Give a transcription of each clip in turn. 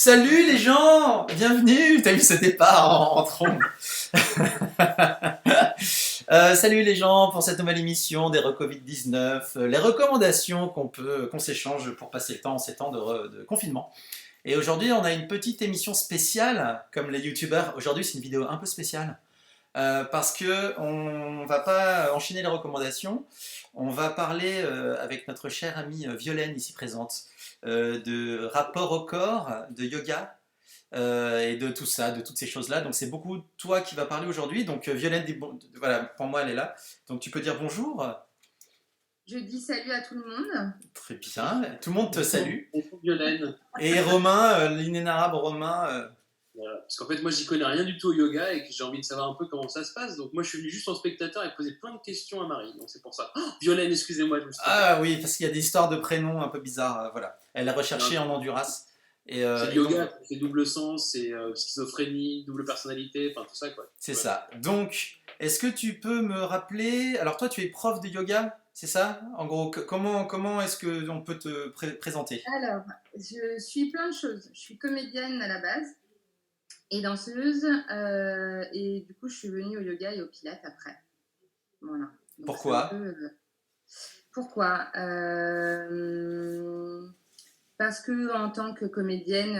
Salut les gens, bienvenue. T'as vu ce départ en trombe. Salut les gens pour cette nouvelle émission des Recovid-19, les recommandations qu'on s'échange pour passer le temps en ces temps de confinement. Et aujourd'hui, on a une petite émission spéciale, comme les youtubeurs. Aujourd'hui, c'est une vidéo un peu spéciale. Parce que on va pas enchaîner les recommandations, on va parler avec notre chère amie Violaine ici présente de rapport au corps, de yoga et de tout ça, de toutes ces choses-là. Donc c'est beaucoup toi qui vas parler aujourd'hui. Donc Violaine, voilà, pour moi elle est là. Donc tu peux dire bonjour. Je dis salut à tout le monde. Très bien, tout le monde te salue. Bonjour Violaine. Et Romain, l'inénarrable Romain. Voilà. Parce qu'en fait, moi, j'y connais rien du tout au yoga et que j'ai envie de savoir un peu comment ça se passe. Donc, moi, je suis venu juste en spectateur et poser plein de questions à Marie. Donc, c'est pour ça. Oh, Violaine, excusez-moi, je me suis trompé. Ah oui, parce qu'il y a des histoires de prénoms un peu bizarres. Voilà. Elle a recherché Non, en Honduras. c'est le Et donc, yoga, c'est double sens, c'est schizophrénie, double personnalité, enfin tout ça, quoi. c'est Ouais. ça. Donc, est-ce que tu peux me rappeler... Alors toi, tu es prof de yoga, c'est ça? En gros, comment est-ce qu'on peut te présenter? Alors, je suis plein de choses. Je suis comédienne à la base et danseuse. Et du coup, je suis venue au yoga et au pilates après. Voilà. Donc, c'est un Pourquoi? peu, pourquoi Parce que en tant que comédienne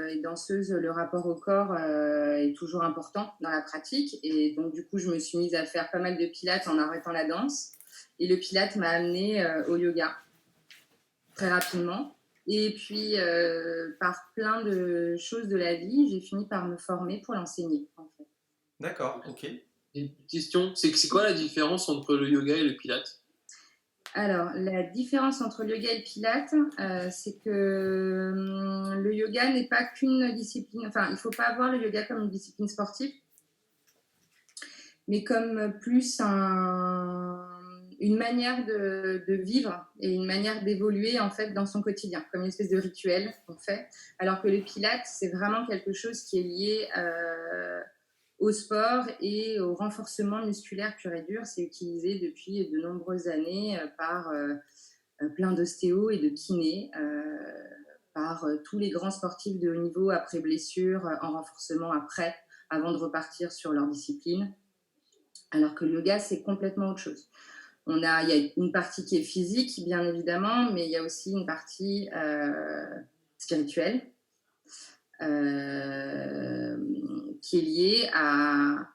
et danseuse, le rapport au corps est toujours important dans la pratique. Et donc, du coup, je me suis mise à faire pas mal de pilates en arrêtant la danse. Et le pilates m'a amenée au yoga très rapidement. Et puis, par plein de choses de la vie, j'ai fini par me former pour l'enseigner, en fait. D'accord, ok. Et une question, c'est quoi la différence entre le yoga et le pilate? Alors, la différence entre le yoga et le pilate, c'est que le yoga n'est pas qu'une discipline, enfin, il ne faut pas voir le yoga comme une discipline sportive, mais comme plus une manière de vivre et une manière d'évoluer en fait dans son quotidien, comme une espèce de rituel qu'on fait. Alors que le pilate, c'est vraiment quelque chose qui est lié au sport et au renforcement musculaire pur et dur. C'est utilisé depuis de nombreuses années par plein d'ostéos et de kinés, par tous les grands sportifs de haut niveau après blessure, en renforcement après, avant de repartir sur leur discipline. Alors que le yoga, c'est complètement autre chose. Il y a une partie qui est physique, bien évidemment, mais il y a aussi une partie spirituelle qui est liée à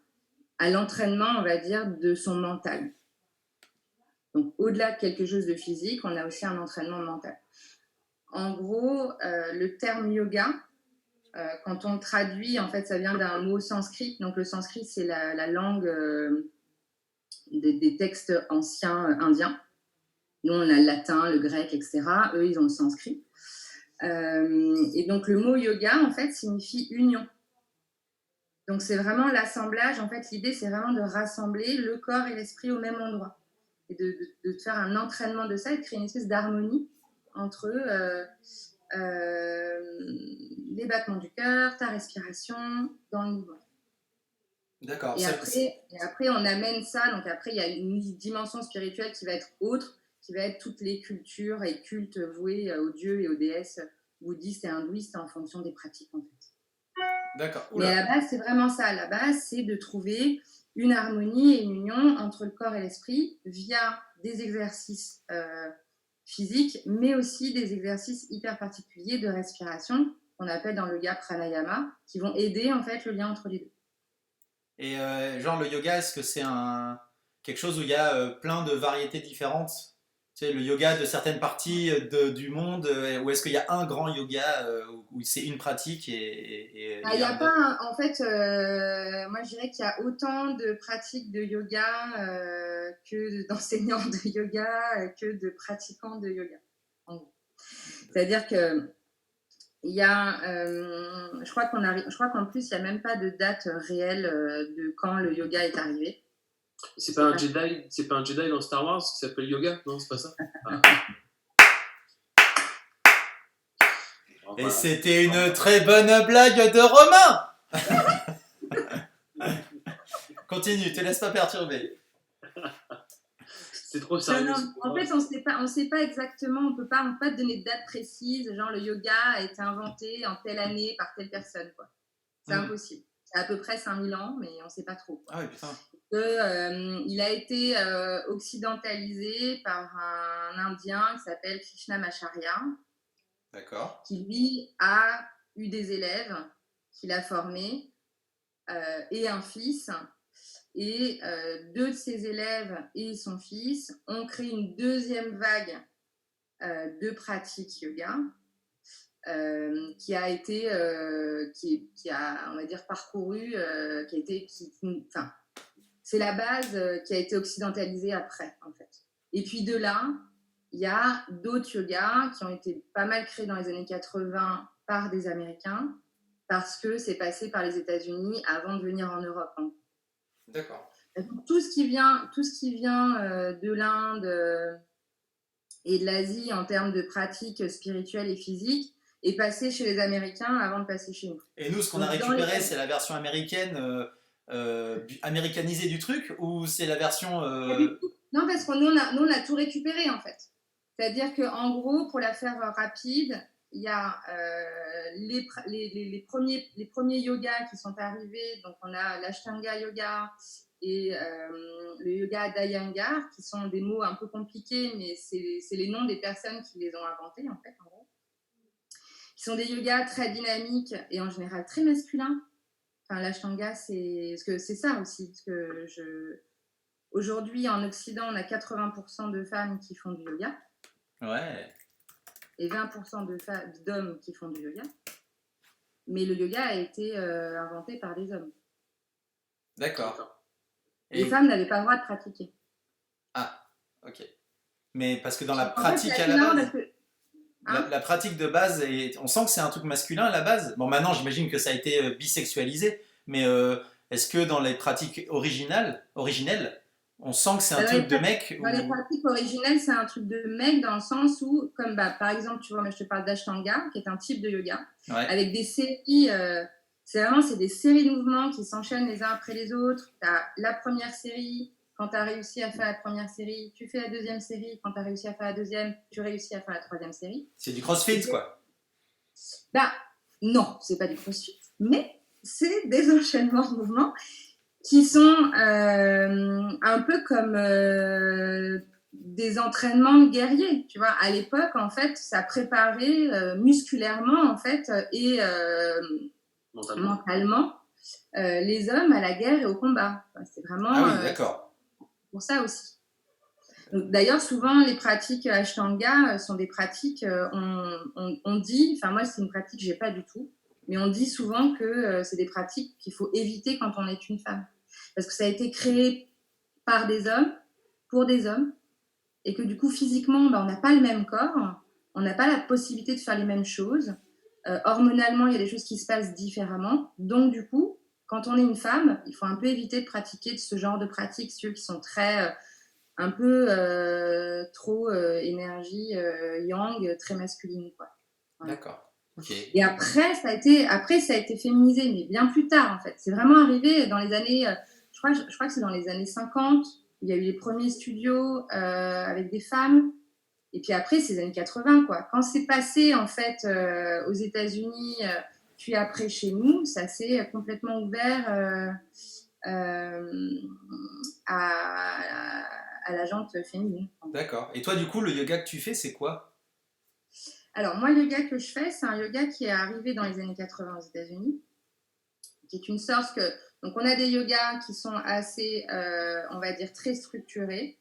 l'entraînement, on va dire, de son mental. Donc, au-delà de quelque chose de physique, on a aussi un entraînement mental. En gros, le terme yoga, quand on le traduit, en fait, ça vient d'un mot sanskrit. Donc, le sanskrit, c'est la langue des textes anciens indiens. Nous, on a le latin, le grec, etc. Eux, ils ont le sanskrit. Et donc, le mot yoga, en fait, signifie union. Donc, c'est vraiment l'assemblage. En fait, l'idée, c'est vraiment de rassembler le corps et l'esprit au même endroit. Et de faire un entraînement de ça et de créer une espèce d'harmonie entre les battements du cœur, ta respiration, dans le mouvement. D'accord. Et après, on amène ça. Donc, après, il y a une dimension spirituelle qui va être autre, qui va être toutes les cultures et cultes voués aux dieux et aux déesses bouddhistes et hindouistes en fonction des pratiques, en fait. D'accord. Mais à Oula. la base, c'est vraiment ça. À la base, c'est de trouver une harmonie et une union entre le corps et l'esprit via des exercices physiques, mais aussi des exercices hyper particuliers de respiration qu'on appelle dans le yoga pranayama, qui vont aider en fait le lien entre les deux. Et genre le yoga, est-ce que c'est quelque chose où il y a plein de variétés différentes? Tu sais, le yoga de certaines parties du monde, ou est-ce qu'il y a un grand yoga où c'est une pratique et Il il y n'y a a pas, en fait, moi je dirais qu'il y a autant de pratiques de yoga que d'enseignants de yoga, que de pratiquants de yoga. En gros. C'est-à-dire que il y a, je crois qu'en plus, il n'y a même pas de date réelle de quand le yoga est arrivé. C'est pas un Jedi dans Star Wars qui s'appelle Yoga? Non, c'est pas ça. Ah. Et voilà. C'était une très bonne blague de Romain. Continue, te laisse pas perturber. C'est trop Non, sérieux. non, en fait, on sait pas exactement, on peut pas te donner de date précise, genre le yoga a été inventé en telle année par telle personne, quoi. C'est impossible. C'est à peu près 5000 ans, mais on sait pas trop, quoi. Ah oui, putain. Il a été occidentalisé par un Indien qui s'appelle Krishnamacharya. D'accord. Qui lui a eu des élèves qu'il a formés et un fils. Et deux de ses élèves et son fils ont créé une deuxième vague de pratiques yoga qui a été, qui a, on va dire, parcouru, qui a été, enfin, c'est la base qui a été occidentalisée après, en fait. Et puis de là, il y a d'autres yogas qui ont été pas mal créés dans les années 80 par des Américains parce que c'est passé par les États-Unis avant de venir en Europe. Hein. D'accord. Tout ce qui vient de l'Inde et de l'Asie en termes de pratiques spirituelles et physiques est passé chez les Américains avant de passer chez nous. Et nous, ce qu'on a récupéré, c'est la version américaine, américanisée du truc, ou c'est la version... Non, parce que nous, on a tout récupéré, en fait. C'est-à-dire qu'en gros, pour la faire rapide, il y a les premiers yogas qui sont arrivés. Donc, on a l'Ashtanga Yoga et le Yoga d'Iyengar, qui sont des mots un peu compliqués, mais c'est les noms des personnes qui les ont inventés, en fait, en gros. Qui sont des yogas très dynamiques et en général très masculins. Enfin, l'Ashtanga, c'est ça aussi. Parce que aujourd'hui, en Occident, on a 80% de femmes qui font du yoga. Ouais. Et 20% d'hommes qui font du yoga. Mais le yoga a été inventé par des hommes. D'accord. Les femmes n'avaient pas le droit de pratiquer. Ah, ok. Mais parce que dans la pratique à la base... La pratique de base, on sent que c'est un truc masculin à la base. Bon, maintenant, j'imagine que ça a été bisexualisé, mais est-ce que dans les pratiques originelles, on sent que c'est un truc de mec Dans les pratiques originelles, c'est un truc de mec dans le sens où, comme par exemple, tu vois, moi je te parle d'Ashtanga, qui est un type de yoga, avec des séries, c'est des séries de mouvements qui s'enchaînent les uns après les autres. Tu as la première série, quand tu as réussi à faire la première série, tu fais la deuxième série, quand tu as réussi à faire la deuxième, tu réussis à faire la troisième série. C'est du crossfit, quoi. Non, c'est pas du crossfit, mais c'est des enchaînements de mouvements qui sont un peu comme des entraînements de guerriers, tu vois. À l'époque, en fait, ça préparait musculairement, en fait, et mentalement les hommes à la guerre et au combat. Enfin, c'est vraiment... Ah oui, d'accord. Pour ça aussi. D'ailleurs, souvent, les pratiques Ashtanga sont des pratiques, on dit, enfin moi, c'est une pratique que je n'ai pas du tout, mais on dit souvent que c'est des pratiques qu'il faut éviter quand on est une femme. Parce que ça a été créé par des hommes, pour des hommes, et que du coup, physiquement, on n'a pas le même corps, on n'a pas la possibilité de faire les mêmes choses. Hormonalement, il y a des choses qui se passent différemment. Donc, du coup, quand on est une femme, il faut un peu éviter de pratiquer ce genre de pratiques, ceux qui sont très, un peu trop énergie yang, très masculine, quoi. Voilà. D'accord. Okay. Et après, ça a été féminisé, mais bien plus tard, en fait. C'est vraiment arrivé dans les années, je crois que c'est dans les années 50, il y a eu les premiers studios avec des femmes. Et puis après, c'est les années 80, quoi. Quand c'est passé, en fait, aux États-Unis, puis après chez nous, ça s'est complètement ouvert à la jante féminine. D'accord. Et toi, du coup, le yoga que tu fais, c'est quoi ? Alors, moi, le yoga que je fais, c'est un yoga qui est arrivé dans les années 80 aux États-Unis, qui est une sorte que... Donc, on a des yogas qui sont assez, on va dire, très structurés,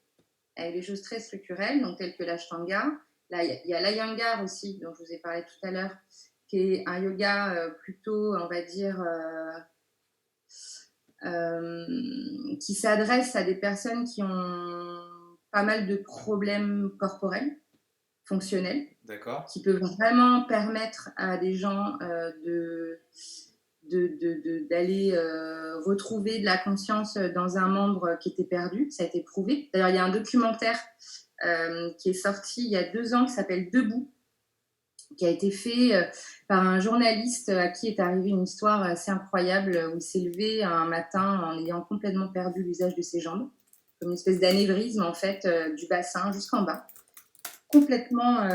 avec des choses très structurelles, donc telles que l'Ashtanga. Là, il y a l'Iyengar aussi, dont je vous ai parlé tout à l'heure, qui est un yoga plutôt, on va dire, qui s'adresse à des personnes qui ont pas mal de problèmes corporels, fonctionnels, d'accord, qui peuvent vraiment permettre à des gens d'aller retrouver de la conscience dans un membre qui était perdu. Ça a été prouvé. D'ailleurs, il y a un documentaire qui est sorti il y a 2 ans qui s'appelle Debout, qui a été fait par un journaliste à qui est arrivée une histoire assez incroyable où il s'est levé un matin en ayant complètement perdu l'usage de ses jambes. comme une espèce d'anévrisme en fait du bassin jusqu'en bas. Complètement,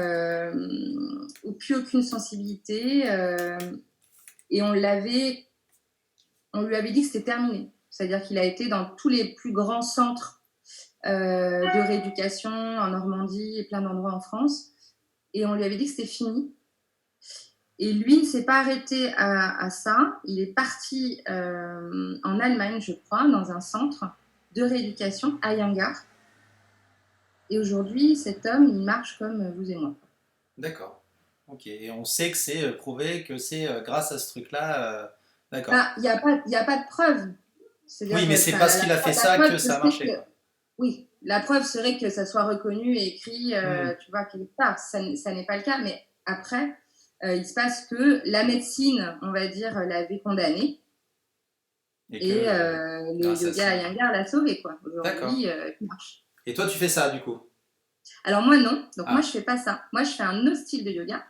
plus aucune sensibilité. Et on lui avait dit que c'était terminé. C'est-à-dire qu'il a été dans tous les plus grands centres de rééducation en Normandie et plein d'endroits en France. Et on lui avait dit que c'était fini. Et lui ne s'est pas arrêté à ça. Il est parti en Allemagne, je crois, dans un centre de rééducation à Yangar. Et aujourd'hui, cet homme, il marche comme vous et moi. D'accord. Ok. Et on sait que c'est prouvé que c'est grâce à ce truc-là. D'accord. Il n'y a pas de preuve. Oui, mais c'est parce qu'il a fait ça que ça a marché. Oui, la preuve serait que ça soit reconnu et écrit, tu vois, quelque part. Ça n'est pas le cas, mais après, il se passe que la médecine, on va dire, l'avait condamné. Et le yoga à Yangar l'a sauvé, quoi. Aujourd'hui, il marche. Et toi, tu fais ça, du coup? Alors moi, non. Donc moi, je fais pas ça. Moi, je fais un autre style de yoga,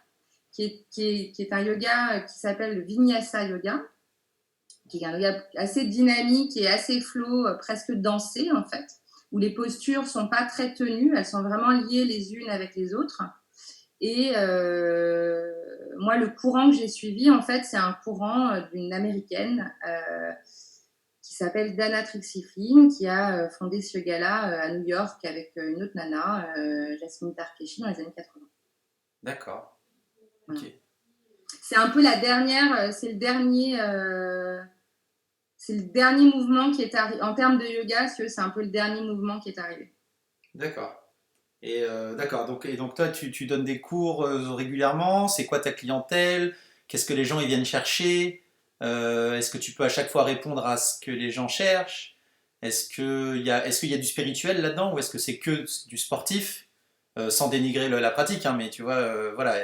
qui est un yoga qui s'appelle le Vinyasa Yoga, qui est un yoga assez dynamique et assez flow, presque dansé, en fait, où les postures sont pas très tenues, elles sont vraiment liées les unes avec les autres. Et moi, le courant que j'ai suivi, en fait, c'est un courant d'une américaine qui s'appelle Dana Trixie-Flynn, qui a fondé ce yoga-là à New York avec une autre nana, Jasmine Tarkeshi, dans les années 80. D'accord. Ok. C'est un peu la dernière, c'est le dernier mouvement qui est arrivé. En termes de yoga, c'est un peu le dernier mouvement qui est arrivé. D'accord. Et d'accord. Donc toi, tu donnes des cours régulièrement. C'est quoi ta clientèle? Qu'est-ce que les gens ils viennent chercher? Est-ce que tu peux à chaque fois répondre à ce que les gens cherchent? Est-ce qu'il y a du spirituel là-dedans ou est-ce que c'est que du sportif? Sans dénigrer la pratique, hein, mais tu vois, voilà.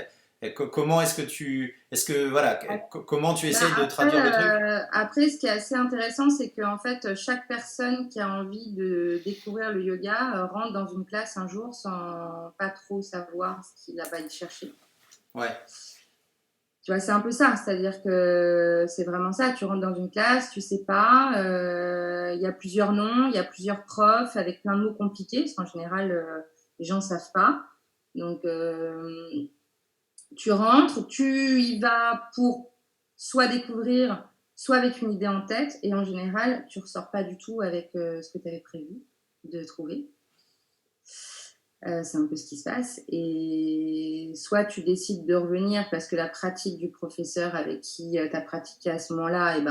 Comment comment tu essayes de traduire le truc? Après, ce qui est assez intéressant, c'est qu'en fait, chaque personne qui a envie de découvrir le yoga rentre dans une classe un jour sans pas trop savoir ce qu'il a pas y chercher. Ouais. Tu vois, c'est un peu ça, c'est-à-dire que c'est vraiment ça. Tu rentres dans une classe, tu sais pas, il y a plusieurs noms, il y a plusieurs profs avec plein de mots compliqués, parce qu'en général, les gens ne savent pas. Donc, tu rentres, tu y vas pour soit découvrir, soit avec une idée en tête, et en général, tu ressors pas du tout avec ce que tu avais prévu de trouver. C'est un peu ce qui se passe. Et soit tu décides de revenir parce que la pratique du professeur avec qui tu as pratiqué à ce moment-là,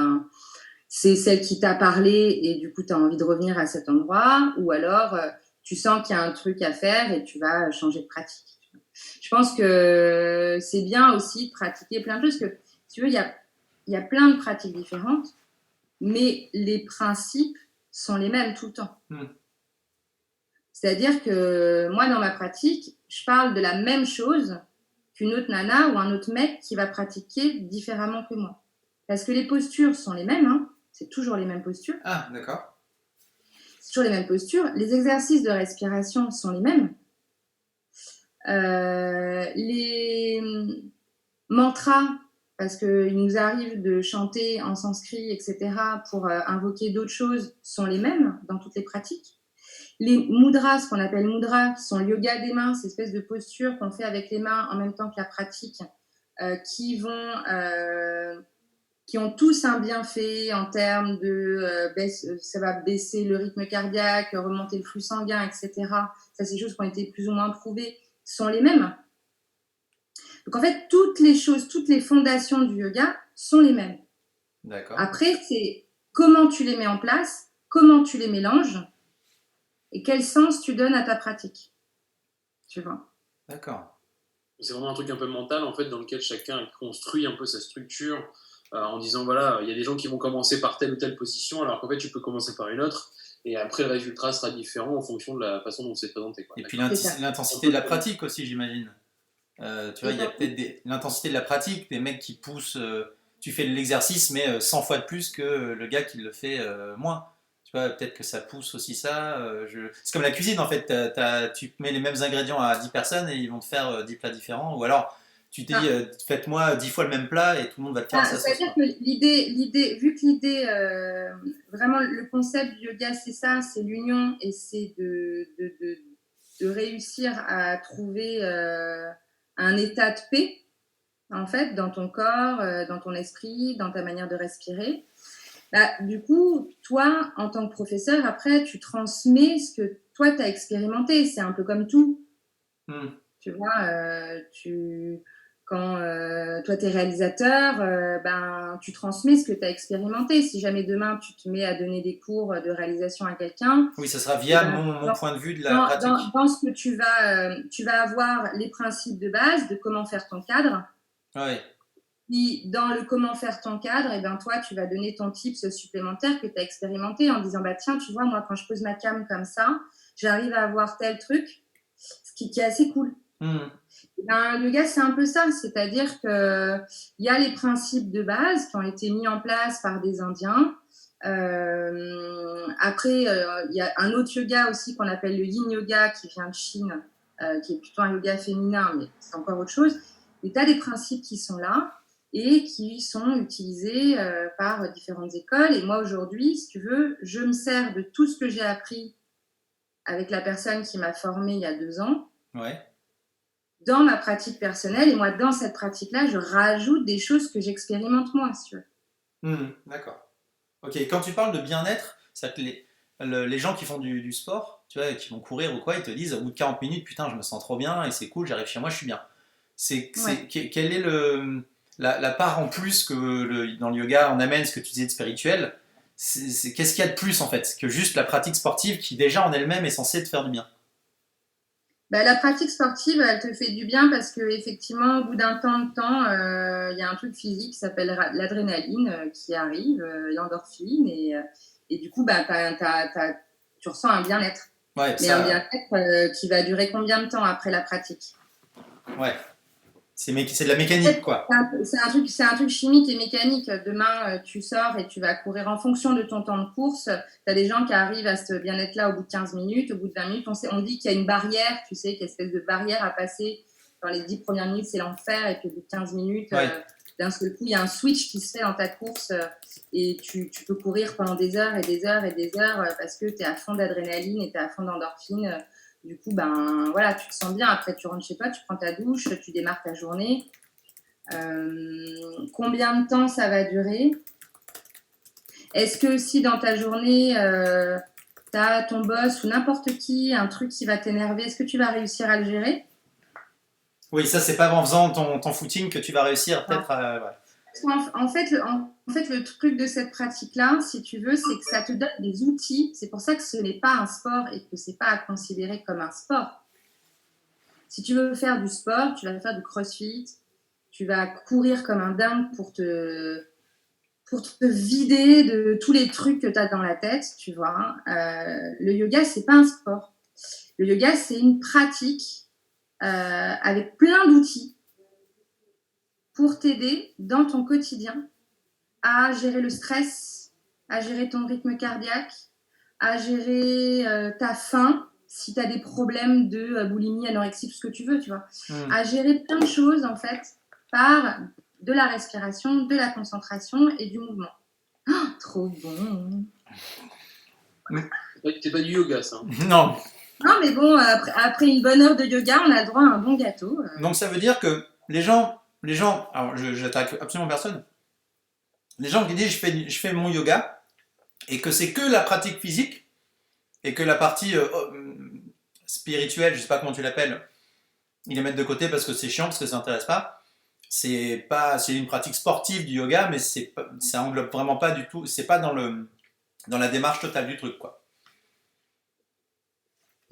c'est celle qui t'a parlé et du coup tu as envie de revenir à cet endroit, ou alors tu sens qu'il y a un truc à faire et tu vas changer de pratique. Je pense que c'est bien aussi de pratiquer plein de choses, parce que si tu veux, il y a plein de pratiques différentes, mais les principes sont les mêmes tout le temps. C'est-à-dire que moi, dans ma pratique, je parle de la même chose qu'une autre nana ou un autre mec qui va pratiquer différemment que moi. Parce que les postures sont les mêmes, hein. C'est toujours les mêmes postures. Ah, d'accord. C'est toujours les mêmes postures. Les exercices de respiration sont les mêmes. Les mantras, parce qu'il nous arrive de chanter en sanskrit, etc., pour invoquer d'autres choses, sont les mêmes dans toutes les pratiques. Les mudras, ce qu'on appelle mudras, qui sont le yoga des mains, ces espèces de postures qu'on fait avec les mains en même temps que la pratique, qui ont tous un bienfait en termes de ça va baisser le rythme cardiaque, remonter le flux sanguin, etc. Ça, c'est des choses qui ont été plus ou moins prouvées, sont les mêmes. Donc en fait, toutes les choses, toutes les fondations du yoga sont les mêmes. D'accord. Après, c'est comment tu les mets en place, comment tu les mélanges et quel sens tu donnes à ta pratique. Tu vois. D'accord. C'est vraiment un truc un peu mental, en fait, dans lequel chacun construit un peu sa structure en disant, voilà, il y a des gens qui vont commencer par telle ou telle position, alors qu'en fait, tu peux commencer par une autre, et après, le résultat sera différent en fonction de la façon dont c'est présenté. Quoi. Et puis l'intensité de la pratique aussi, j'imagine. Tu vois, il y a peut-être l'intensité de la pratique, des mecs qui poussent, tu fais l'exercice, mais 100 fois de plus que le gars qui le fait moins. Tu vois, peut-être que ça pousse aussi ça. C'est comme la cuisine en fait, tu mets les mêmes ingrédients à 10 personnes et ils vont te faire 10 plats différents. Ou alors, tu t'es dit, faites-moi 10 fois le même plat et tout le monde va le faire, ça se passe C'est-à-dire pas. que vu que l'idée, vraiment le concept du yoga, c'est ça, c'est l'union et c'est de réussir à trouver un état de paix, en fait, dans ton corps, dans ton esprit, dans ta manière de respirer. Bah, du coup, toi, en tant que professeur, après, tu transmets ce que toi, tu as expérimenté. C'est un peu comme tout. Tu vois, quand toi, tu es réalisateur, ben, tu transmets ce que tu as expérimenté. Si jamais demain, tu te mets à donner des cours de réalisation à quelqu'un, Oui, ça sera via ben, mon point de vue de la pratique. dans ce que tu vas avoir les principes de base de comment faire ton cadre. Ouais. Puis, dans le comment faire ton cadre, et ben toi, tu vas donner ton tips supplémentaire que tu as expérimenté en disant, bah tiens, tu vois, moi, quand je pose ma cam comme ça, j'arrive à avoir tel truc, ce qui est assez cool. Ben, le yoga, c'est un peu ça, c'est-à-dire qu'il y a les principes de base qui ont été mis en place par des Indiens. Après, il y a un autre yoga aussi qu'on appelle le yin yoga qui vient de Chine, qui est plutôt un yoga féminin, mais c'est encore autre chose. Et tu as des principes qui sont là et qui sont utilisés par différentes écoles. Et moi, aujourd'hui, si tu veux, je me sers de tout ce que j'ai appris avec la personne qui m'a formée il y a 2 ans. Ouais. Dans ma pratique personnelle, et moi, dans cette pratique-là, je rajoute des choses que j'expérimente moi, si tu veux. D'accord. Ok, quand tu parles de bien-être, c'est que les gens qui font du sport, tu vois, qui vont courir ou quoi, ils te disent au bout de 40 minutes, putain, je me sens trop bien et c'est cool, j'arrive chez moi, je suis bien. Quelle est la part en plus que dans le yoga on amène, ce que tu disais de spirituel, qu'est-ce qu'il y a de plus en fait que juste la pratique sportive qui déjà en elle-même est censée te faire du bien? Bah, la pratique sportive, elle te fait du bien parce que effectivement, au bout d'un temps, il y a un truc physique qui s'appelle l'adrénaline qui arrive, l'endorphine, et du coup, bah, tu ressens un bien-être. Ouais, mais un bien-être qui va durer combien de temps après la pratique? Ouais, c'est de la mécanique quoi. C'est un truc chimique et mécanique. Demain, tu sors et tu vas courir en fonction de ton temps de course. Tu as des gens qui arrivent à ce bien-être-là au bout de 15 minutes, au bout de 20 minutes. On dit qu'il y a une barrière, tu sais, qu'il y a une espèce de barrière à passer. Dans les 10 premières minutes, c'est l'enfer. Et puis au bout de 15 minutes, d'un seul coup, il y a un switch qui se fait dans ta course. Et tu peux courir pendant des heures et des heures et des heures parce que tu es à fond d'adrénaline et tu es à fond d'endorphine. Du coup, ben voilà, tu te sens bien. Après, tu rentres chez toi, tu prends ta douche, tu démarres ta journée. Combien de temps ça va durer? Est-ce que si dans ta journée, tu as ton boss ou n'importe qui, un truc qui va t'énerver, est-ce que tu vas réussir à le gérer? Oui, ça c'est pas en faisant ton footing que tu vas réussir peut-être à... Ouais. En fait, le truc de cette pratique-là, si tu veux, c'est que ça te donne des outils. C'est pour ça que ce n'est pas un sport et que c'est pas à considérer comme un sport. Si tu veux faire du sport, tu vas faire du crossfit, tu vas courir comme un dingue pour te vider de tous les trucs que tu as dans la tête, tu vois. Le yoga, c'est pas un sport. Le yoga, c'est une pratique avec plein d'outils pour t'aider dans ton quotidien à gérer le stress, à gérer ton rythme cardiaque, à gérer ta faim, si tu as des problèmes de boulimie, anorexie, tout ce que tu veux, tu vois. À gérer plein de choses, en fait, par de la respiration, de la concentration et du mouvement. Oh, trop bon. C'est pas du yoga, ça. Non. Non, mais bon, après une bonne heure de yoga, on a le droit à un bon gâteau. Donc ça veut dire que les gens, alors j'attaque absolument personne, les gens qui disent je fais mon yoga et que c'est que la pratique physique et que la partie spirituelle, je sais pas comment tu l'appelles, ils les mettent de côté parce que c'est chiant, parce que ça n'intéresse pas. C'est une pratique sportive du yoga, mais ça englobe vraiment pas du tout, c'est pas dans la démarche totale du truc quoi.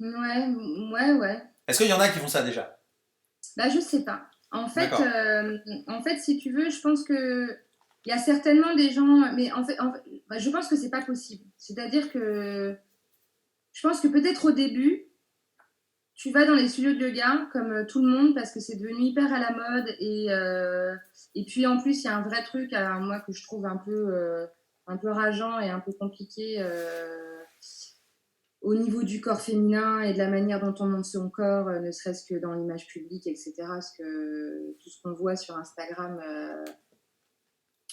Ouais. Est-ce qu'il y en a qui font ça déjà? Bah, je sais pas. En fait, si tu veux, je pense que il y a certainement des gens, mais bah, je pense que c'est pas possible. C'est-à-dire que je pense que peut-être au début, tu vas dans les studios de yoga comme tout le monde parce que c'est devenu hyper à la mode et puis en plus il y a un vrai truc moi que je trouve un peu rageant et un peu compliqué. au niveau du corps féminin et de la manière dont on montre son corps, ne serait-ce que dans l'image publique, etc. Parce que tout ce qu'on voit sur Instagram,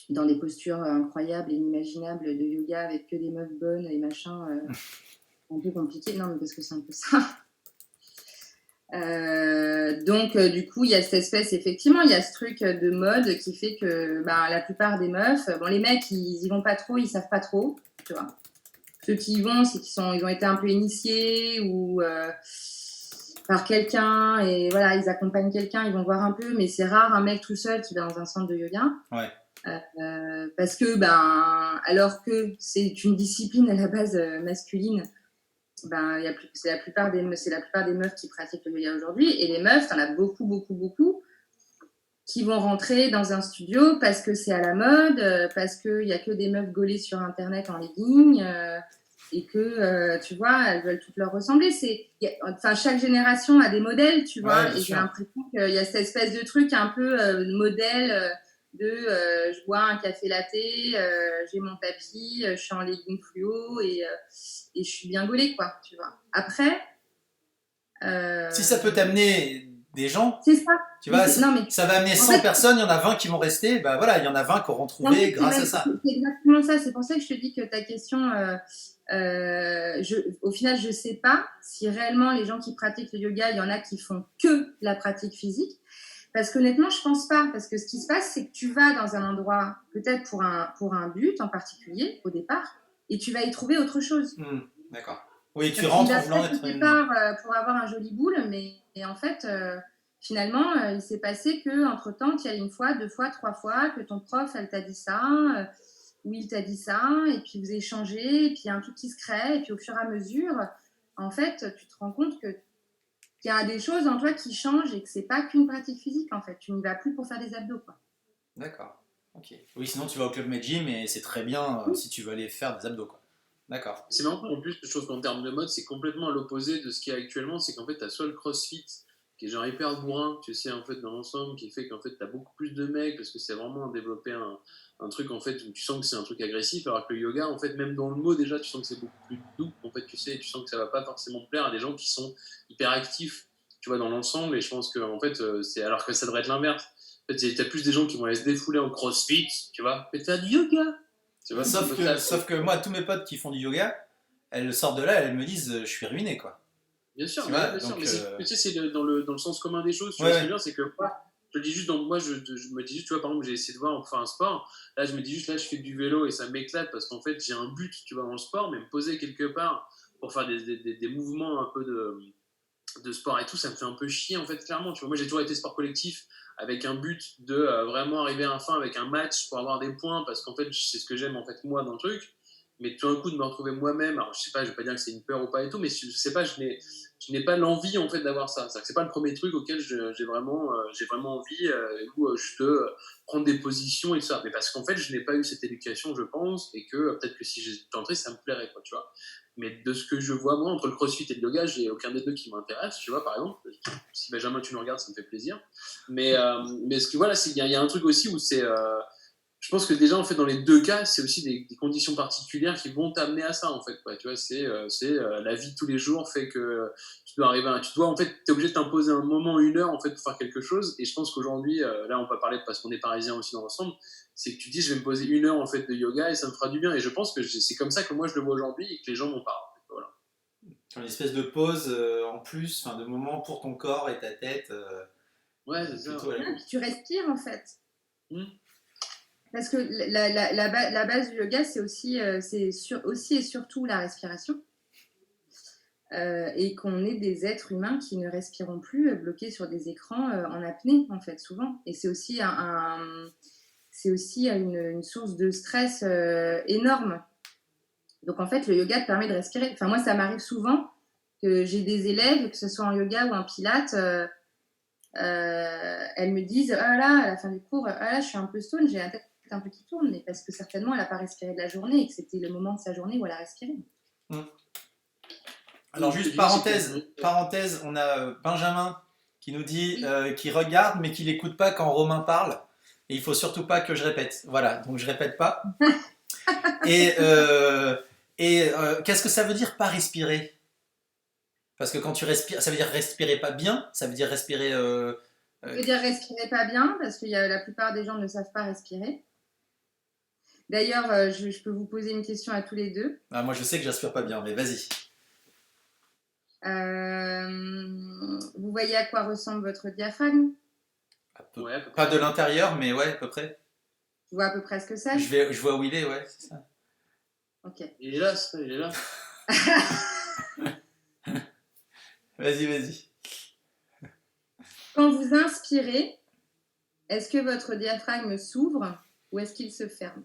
dans des postures incroyables et inimaginables de yoga avec que des meufs bonnes et machin, c'est un peu compliqué. Non, mais parce que c'est un peu ça. Donc, du coup, il y a cette espèce, effectivement, il y a ce truc de mode qui fait que la plupart des meufs, bon, les mecs, ils y vont pas trop, ils savent pas trop, tu vois. Ceux qui y vont, c'est ils ont été un peu initiés ou par quelqu'un, et voilà, ils accompagnent quelqu'un, ils vont voir un peu, mais c'est rare un mec tout seul qui va dans un centre de yoga. Ouais. Parce que, alors que c'est une discipline à la base masculine, c'est la plupart des meufs qui pratiquent le yoga aujourd'hui, et les meufs, t'en as beaucoup, beaucoup, beaucoup qui vont rentrer dans un studio parce que c'est à la mode, parce qu'il n'y a que des meufs gaulées sur Internet en legging, et que, tu vois, elles veulent toutes leur ressembler. Chaque génération a des modèles, tu vois, Ouais, et j'ai l'impression qu'il y a cette espèce de truc un peu modèle je bois un café latte, j'ai mon tapis, je suis en legging fluo et je suis bien gaulée, quoi, tu vois. Après... Si ça peut t'amener des gens, c'est ça. tu vois, non, mais ça va amener 100 personnes, il y en a 20 qui vont rester, voilà, il y en a 20 qui auront trouvé grâce à ça. C'est exactement ça, c'est pour ça que je te dis que ta question, au final, je ne sais pas si réellement les gens qui pratiquent le yoga, il y en a qui font que la pratique physique. Parce qu'honnêtement, je ne pense pas. Parce que ce qui se passe, c'est que tu vas dans un endroit, peut-être pour un but en particulier, au départ, et tu vas y trouver autre chose. D'accord. Oui, tu rentres en voulant être pour avoir un joli boule, et en fait, finalement, il s'est passé qu'entre-temps, tu y as une fois, 2 fois, 3 fois, que ton prof, elle t'a dit ça, ou il t'a dit ça, et puis vous échangez, et puis il y a un truc qui se crée, et puis au fur et à mesure, en fait, tu te rends compte qu'il y a des choses en toi qui changent et que c'est pas qu'une pratique physique, en fait. Tu n'y vas plus pour faire des abdos, quoi. D'accord. Ok. Oui, sinon tu vas au Club Med Gym et c'est très bien si tu veux aller faire des abdos, quoi. D'accord. C'est marrant en plus, je trouve qu'en termes de mode, c'est complètement à l'opposé de ce qu'il y a actuellement. C'est qu'en fait, tu as soit le crossfit, qui est genre hyper bourrin, tu sais, en fait, dans l'ensemble, qui fait qu'en fait, tu as beaucoup plus de mecs, parce que c'est vraiment développé un truc, en fait, où tu sens que c'est un truc agressif, alors que le yoga, en fait, même dans le mot, déjà, tu sens que c'est beaucoup plus doux, en fait, tu sais, tu sens que ça va pas forcément plaire à des gens qui sont hyper actifs, tu vois, dans l'ensemble, et je pense que, en fait, c'est alors que ça devrait être l'inverse. En fait, tu as plus des gens qui vont aller se défouler en crossfit, tu vois, mais t'as du yoga. Vois, sauf que moi, tous mes potes qui font du yoga, elles sortent de là, elles me disent je suis ruiné, quoi. Bien sûr, bien sûr. Mais tu sais, c'est dans le sens commun des choses. Tu vois ce que je veux dire, c'est que je le dis juste, moi, je me dis juste, tu vois, par exemple, j'ai essayé de voir pour faire un sport. Là, je me dis juste, là, je fais du vélo et ça m'éclate parce qu'en fait, j'ai un but, tu vois, dans le sport, mais me poser quelque part pour faire des mouvements un peu de sport et tout, ça me fait un peu chier, en fait, clairement. Tu vois, moi, j'ai toujours été sport collectif avec un but de vraiment arriver à la fin avec un match pour avoir des points parce qu'en fait, c'est ce que j'aime, en fait, moi, dans le truc. Mais tout d'un coup, de me retrouver moi-même, alors je sais pas, je vais pas dire que c'est une peur ou pas et tout, mais je sais pas, je n'ai pas l'envie en fait d'avoir ça. C'est pas le premier truc auquel j'ai vraiment envie ou juste prendre des positions et ça. Mais parce qu'en fait, je n'ai pas eu cette éducation, je pense, et que peut-être que si j'étais entré, ça me plairait, quoi, tu vois. Mais de ce que je vois moi entre le crossfit et le yoga, j'ai aucun des deux qui m'intéresse, tu vois, par exemple. Si Benjamin tu nous regardes, ça me fait plaisir. Mais ce que voilà, il y a un truc aussi où c'est je pense que déjà, en fait, dans les deux cas, c'est aussi des conditions particulières qui vont t'amener à ça, en fait, quoi. Tu vois, c'est la vie de tous les jours fait que tu dois arriver tu dois, en fait, t'es obligé de t'imposer un moment, 1 heure, en fait, pour faire quelque chose. Et je pense qu'aujourd'hui, là, on va parler parce qu'on est parisiens aussi dans l'ensemble, c'est que tu dis, je vais me poser 1 heure, en fait, de yoga et ça me fera du bien. Et je pense que c'est comme ça que moi, je le vois aujourd'hui et que les gens m'en parlent. En fait, voilà. Une espèce de pause en plus, de moment pour ton corps et ta tête. Ouais, c'est ça. Puis tu respires, en fait. Parce que la base du yoga, c'est aussi et surtout la respiration. Et qu'on est des êtres humains qui ne respirons plus, bloqués sur des écrans en apnée, en fait, souvent. Et c'est aussi, une source de stress énorme. Donc, en fait, le yoga te permet de respirer. Enfin, moi, ça m'arrive souvent que j'ai des élèves, que ce soit en yoga ou en pilates, elles me disent « Ah là, à la fin du cours, je suis un peu stone, j'ai la tête un peu qui tourne, mais parce que certainement elle n'a pas respiré de la journée et que c'était le moment de sa journée où elle a respiré. » Alors juste parenthèse, on a Benjamin qui nous dit qu'il regarde mais qu'il n'écoute pas quand Romain parle et il faut surtout pas que je répète. Voilà, donc je répète pas. Et qu'est-ce que ça veut dire pas respirer? Parce que quand tu respires, ça veut dire respirer pas bien, ça veut dire respirer. Ça veut dire respirer pas bien, parce que la plupart des gens ne savent pas respirer. D'ailleurs, je peux vous poser une question à tous les deux. Ah, moi, je sais que j'aspire pas bien, mais vas-y. Vous voyez à quoi ressemble votre diaphragme? Ouais, à peu Pas près. de l'intérieur, mais ouais, à peu près. Tu vois à peu près ce que c'est? Je vois où il est, ouais, c'est ça. Ok. Il est là, il est là. Vas-y. Quand vous inspirez, est-ce que votre diaphragme s'ouvre ou est-ce qu'il se ferme?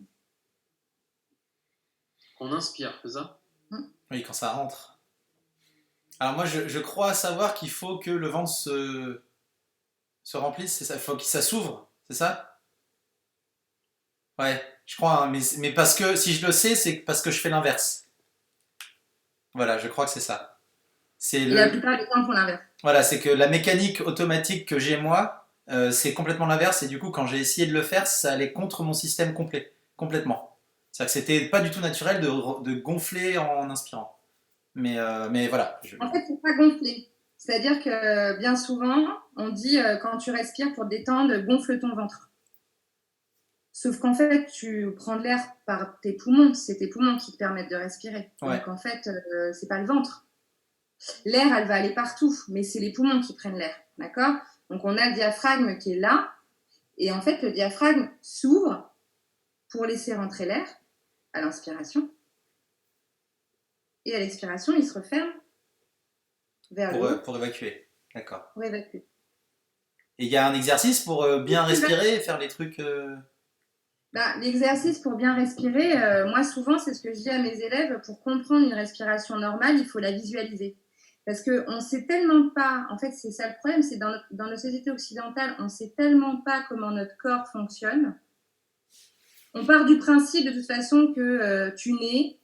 On inspire, c'est ça? Oui, quand ça rentre. Alors moi, je crois savoir qu'il faut que le ventre se remplisse, c'est ça. Il faut que ça s'ouvre, c'est ça? Ouais, je crois, hein, mais parce que si je le sais, c'est parce que je fais l'inverse. Voilà, je crois que c'est ça. C'est Et la plupart des gens font l'inverse. voilà, c'est que la mécanique automatique que j'ai moi, c'est complètement l'inverse. Et du coup, quand j'ai essayé de le faire, ça allait contre mon système complet, complètement. C'est-à-dire que c'était pas du tout naturel de gonfler en inspirant. Mais voilà. En fait, il ne faut pas gonfler. C'est-à-dire que bien souvent, on dit quand tu respires pour te détendre, gonfle ton ventre. Sauf qu'en fait, tu prends de l'air par tes poumons. C'est tes poumons qui te permettent de respirer. Ouais. Donc en fait, c'est pas le ventre. L'air, elle va aller partout, mais c'est les poumons qui prennent l'air. D'accord? Donc on a le diaphragme qui est là. Et en fait, le diaphragme s'ouvre pour laisser rentrer l'air à l'inspiration. Et à l'expiration, il se referme vers le haut pour évacuer. D'accord. pour évacuer. Et il y a un exercice pour bien respirer et faire les trucs. L'exercice pour bien respirer, moi souvent c'est ce que je dis à mes élèves, pour comprendre une respiration normale, il faut la visualiser. Parce qu'on ne sait tellement pas, en fait c'est ça le problème, c'est dans nos sociétés occidentales, on ne sait tellement pas comment notre corps fonctionne. On part du principe de toute façon que tu nais,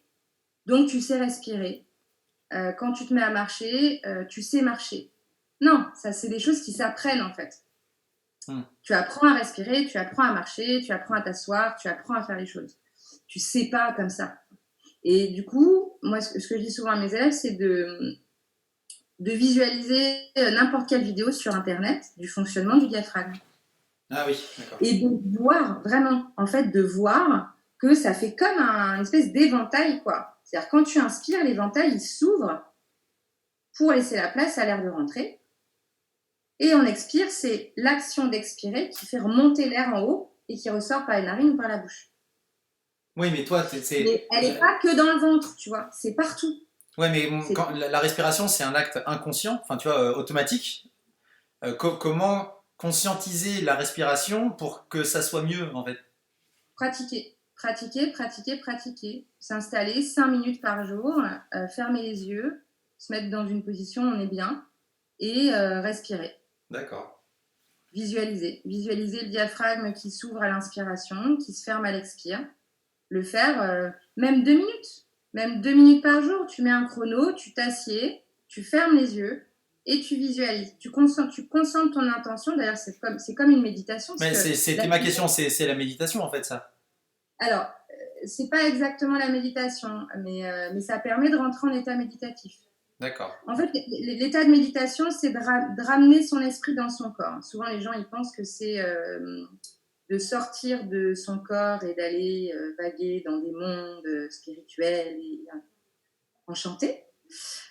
donc tu sais respirer. Quand tu te mets à marcher, tu sais marcher. Non, ça c'est des choses qui s'apprennent en fait. Tu apprends à respirer, tu apprends à marcher, tu apprends à t'asseoir, tu apprends à faire les choses. Tu sais pas comme ça. Et du coup, moi, ce que je dis souvent à mes élèves, c'est de visualiser n'importe quelle vidéo sur Internet du fonctionnement du diaphragme. Ah oui, d'accord. Et de voir, vraiment, en fait, de voir que ça fait comme une espèce d'éventail, quoi. C'est-à-dire, quand tu inspires, l'éventail, il s'ouvre pour laisser la place à l'air de rentrer. Et on expire, c'est l'action d'expirer qui fait remonter l'air en haut et qui ressort par les narines ou par la bouche. Oui, mais toi, Mais elle n'est pas que dans le ventre, tu vois, c'est partout. Ouais, mais quand, la respiration, c'est un acte inconscient, enfin, tu vois, automatique. Comment conscientiser la respiration pour que ça soit mieux, en fait? Pratiquer. S'installer 5 minutes par jour, fermer les yeux, se mettre dans une position où on est bien et respirer. D'accord. Visualiser le diaphragme qui s'ouvre à l'inspiration, qui se ferme à l'expire. Le faire même 2 minutes. Même 2 minutes par jour. Tu mets un chrono, tu t'assieds, tu fermes les yeux et tu visualises. Tu concentres ton intention. D'ailleurs, c'est comme une méditation. Mais c'était ma question, c'est la méditation, en fait, ça. Alors, c'est pas exactement la méditation, mais ça permet de rentrer en état méditatif. D'accord. En fait, l'état de méditation, c'est de ramener son esprit dans son corps. Souvent, les gens, ils pensent que c'est de sortir de son corps et d'aller vaguer dans des mondes spirituels et enchantés.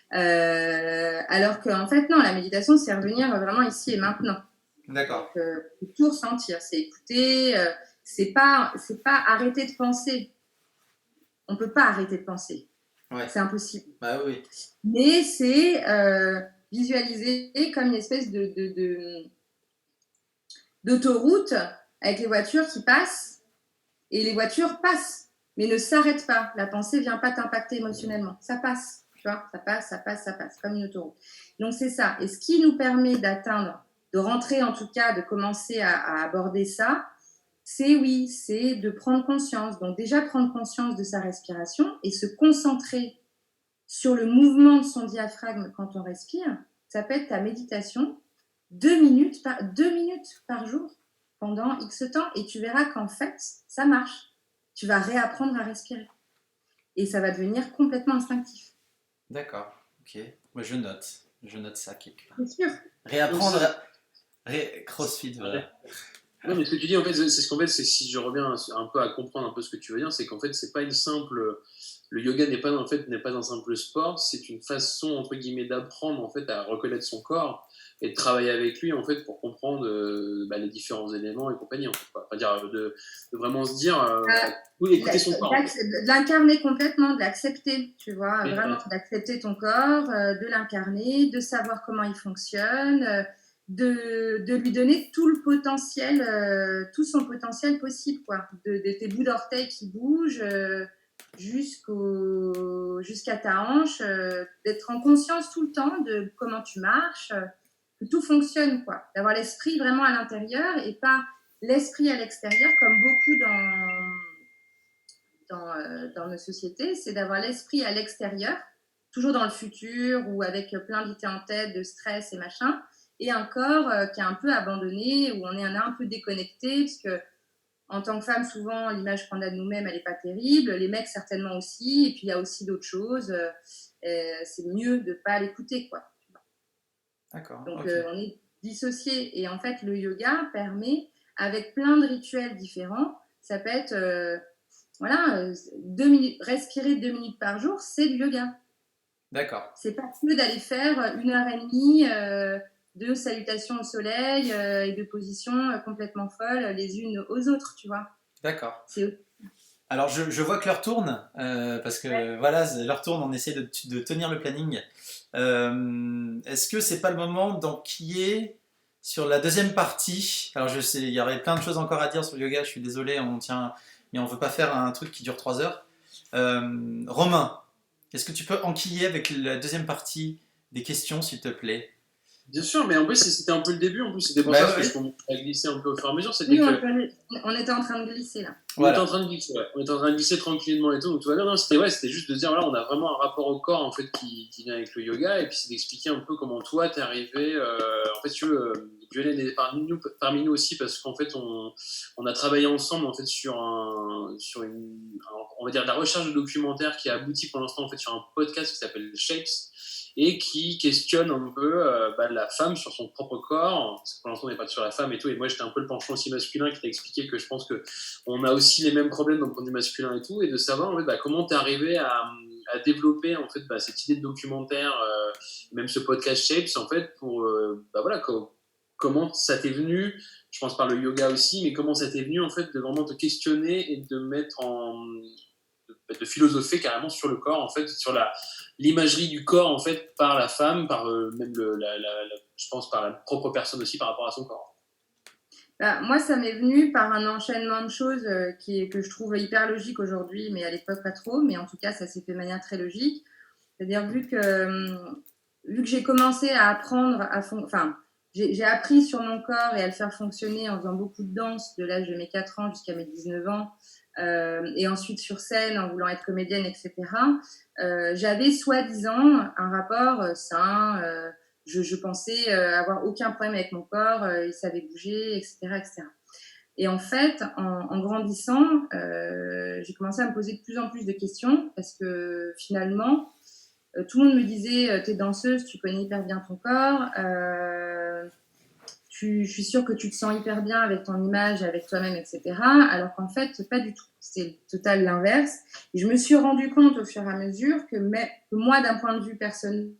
Alors qu'en fait, non, la méditation, c'est revenir vraiment ici et maintenant. D'accord. C'est tout ressentir, c'est écouter, c'est pas arrêter de penser. On peut pas arrêter de penser. Ouais. C'est impossible. Bah oui. Mais c'est visualiser comme une espèce d'autoroute avec les voitures qui passent, et les voitures passent, mais ne s'arrêtent pas. La pensée vient pas t'impacter émotionnellement. Ça passe, tu vois, ça passe, comme une autoroute. Donc c'est ça. Et ce qui nous permet d'atteindre, de rentrer en tout cas, de commencer à aborder ça, c'est de prendre conscience. Donc déjà prendre conscience de sa respiration et se concentrer sur le mouvement de son diaphragme quand on respire. Ça peut être ta méditation, 2 minutes par jour pendant X temps, et tu verras qu'en fait, ça marche. Tu vas réapprendre à respirer. Et ça va devenir complètement instinctif. D'accord, ok. Moi, je note. Je note ça quelque part. C'est sûr. Réapprendre CrossFit, voilà. Non, mais ce que tu dis, en fait, c'est ce qu'en fait, c'est si je reviens un peu à comprendre un peu ce que tu veux dire, c'est qu'en fait, c'est pas une simple. Le yoga n'est pas un simple sport, c'est une façon, entre guillemets, d'apprendre, en fait, à reconnaître son corps et de travailler avec lui, en fait, pour comprendre les différents éléments et compagnie, en fait, quoi. Enfin, de vraiment se dire, écouter son corps. En fait. De l'incarner complètement, de l'accepter, tu vois, vraiment d'accepter ton corps, de l'incarner, de savoir comment il fonctionne, de lui donner tout le potentiel, tout son potentiel possible, quoi. De tes bouts d'orteils qui bougent jusqu'à ta hanche, d'être en conscience tout le temps de comment tu marches, que tout fonctionne, quoi. D'avoir l'esprit vraiment à l'intérieur et pas l'esprit à l'extérieur, comme beaucoup dans nos sociétés, c'est d'avoir l'esprit à l'extérieur, toujours dans le futur ou avec plein d'idées en tête, de stress et machin, et un corps qui est un peu abandonné, où on est un peu déconnecté, parce que en tant que femme, souvent, l'image qu'on a de nous-mêmes, elle n'est pas terrible, les mecs certainement aussi, et puis il y a aussi d'autres choses, c'est mieux de ne pas l'écouter, quoi. D'accord. Donc Okay. On est dissocié, et en fait le yoga permet, avec plein de rituels différents, ça peut être 2 minutes, respirer 2 minutes par jour, c'est du yoga. D'accord. C'est pas que d'aller faire 1h30 de salutations au soleil et de positions complètement folles les unes aux autres, tu vois. D'accord. C'est... Alors je vois que l'heure tourne, parce que voilà, l'heure tourne, on essaie de tenir le planning. Est-ce que c'est pas le moment d'enquiller sur la deuxième partie? Alors je sais, il y aurait plein de choses encore à dire sur le yoga, je suis désolé, mais on veut pas faire un truc qui dure 3 heures. Romain, est-ce que tu peux enquiller avec la deuxième partie des questions, s'il te plaît? Bien sûr, mais en plus, c'était un peu le début. En plus, c'était pour ça que je commençais à glisser un peu au fur et à mesure. Oui, on était en train de glisser là. Voilà. On était en train de glisser, ouais. On était en train de glisser tranquillement et tout. Donc, tout va bien. Non, c'était juste de dire, voilà, on a vraiment un rapport au corps en fait qui vient avec le yoga. Et puis, c'est d'expliquer un peu comment toi, t'es arrivé. En fait, Violaine est parmi nous aussi parce qu'en fait, on a travaillé ensemble en fait sur on va dire, de la recherche de documentaire qui a abouti pour l'instant en fait sur un podcast qui s'appelle Shapes, et qui questionne un peu la femme sur son propre corps, parce que pour l'instant on n'est pas sur la femme et tout, et moi j'étais un peu le penchant aussi masculin qui t'a expliqué que je pense qu'on a aussi les mêmes problèmes d'un point de vue masculin et tout, et de savoir en fait, comment t'es arrivé à développer en fait, cette idée de documentaire, même ce podcast Shapes en fait, pour comment ça t'est venu, je pense par le yoga aussi, mais comment ça t'est venu en fait de vraiment te questionner et de mettre de philosopher carrément sur le corps, en fait, sur l'imagerie du corps, en fait, par la femme, par même je pense par la propre personne aussi par rapport à son corps. Moi, ça m'est venu par un enchaînement de choses que je trouve hyper logique aujourd'hui, mais à l'époque pas trop, mais en tout cas, ça s'est fait de manière très logique. C'est-à-dire, vu que j'ai commencé à apprendre j'ai appris sur mon corps et à le faire fonctionner en faisant beaucoup de danse de l'âge de mes 4 ans jusqu'à mes 19 ans, et ensuite sur scène en voulant être comédienne, etc. J'avais soi-disant un rapport sain, je pensais avoir aucun problème avec mon corps, il savait bouger, etc., etc. Et en fait, en grandissant, j'ai commencé à me poser de plus en plus de questions parce que finalement, tout le monde me disait t'es danseuse, tu connais hyper bien ton corps, je suis sûre que tu te sens hyper bien avec ton image, avec toi-même, etc. Alors qu'en fait, pas du tout. C'est total l'inverse. Et je me suis rendu compte au fur et à mesure que moi, d'un point de vue personnel,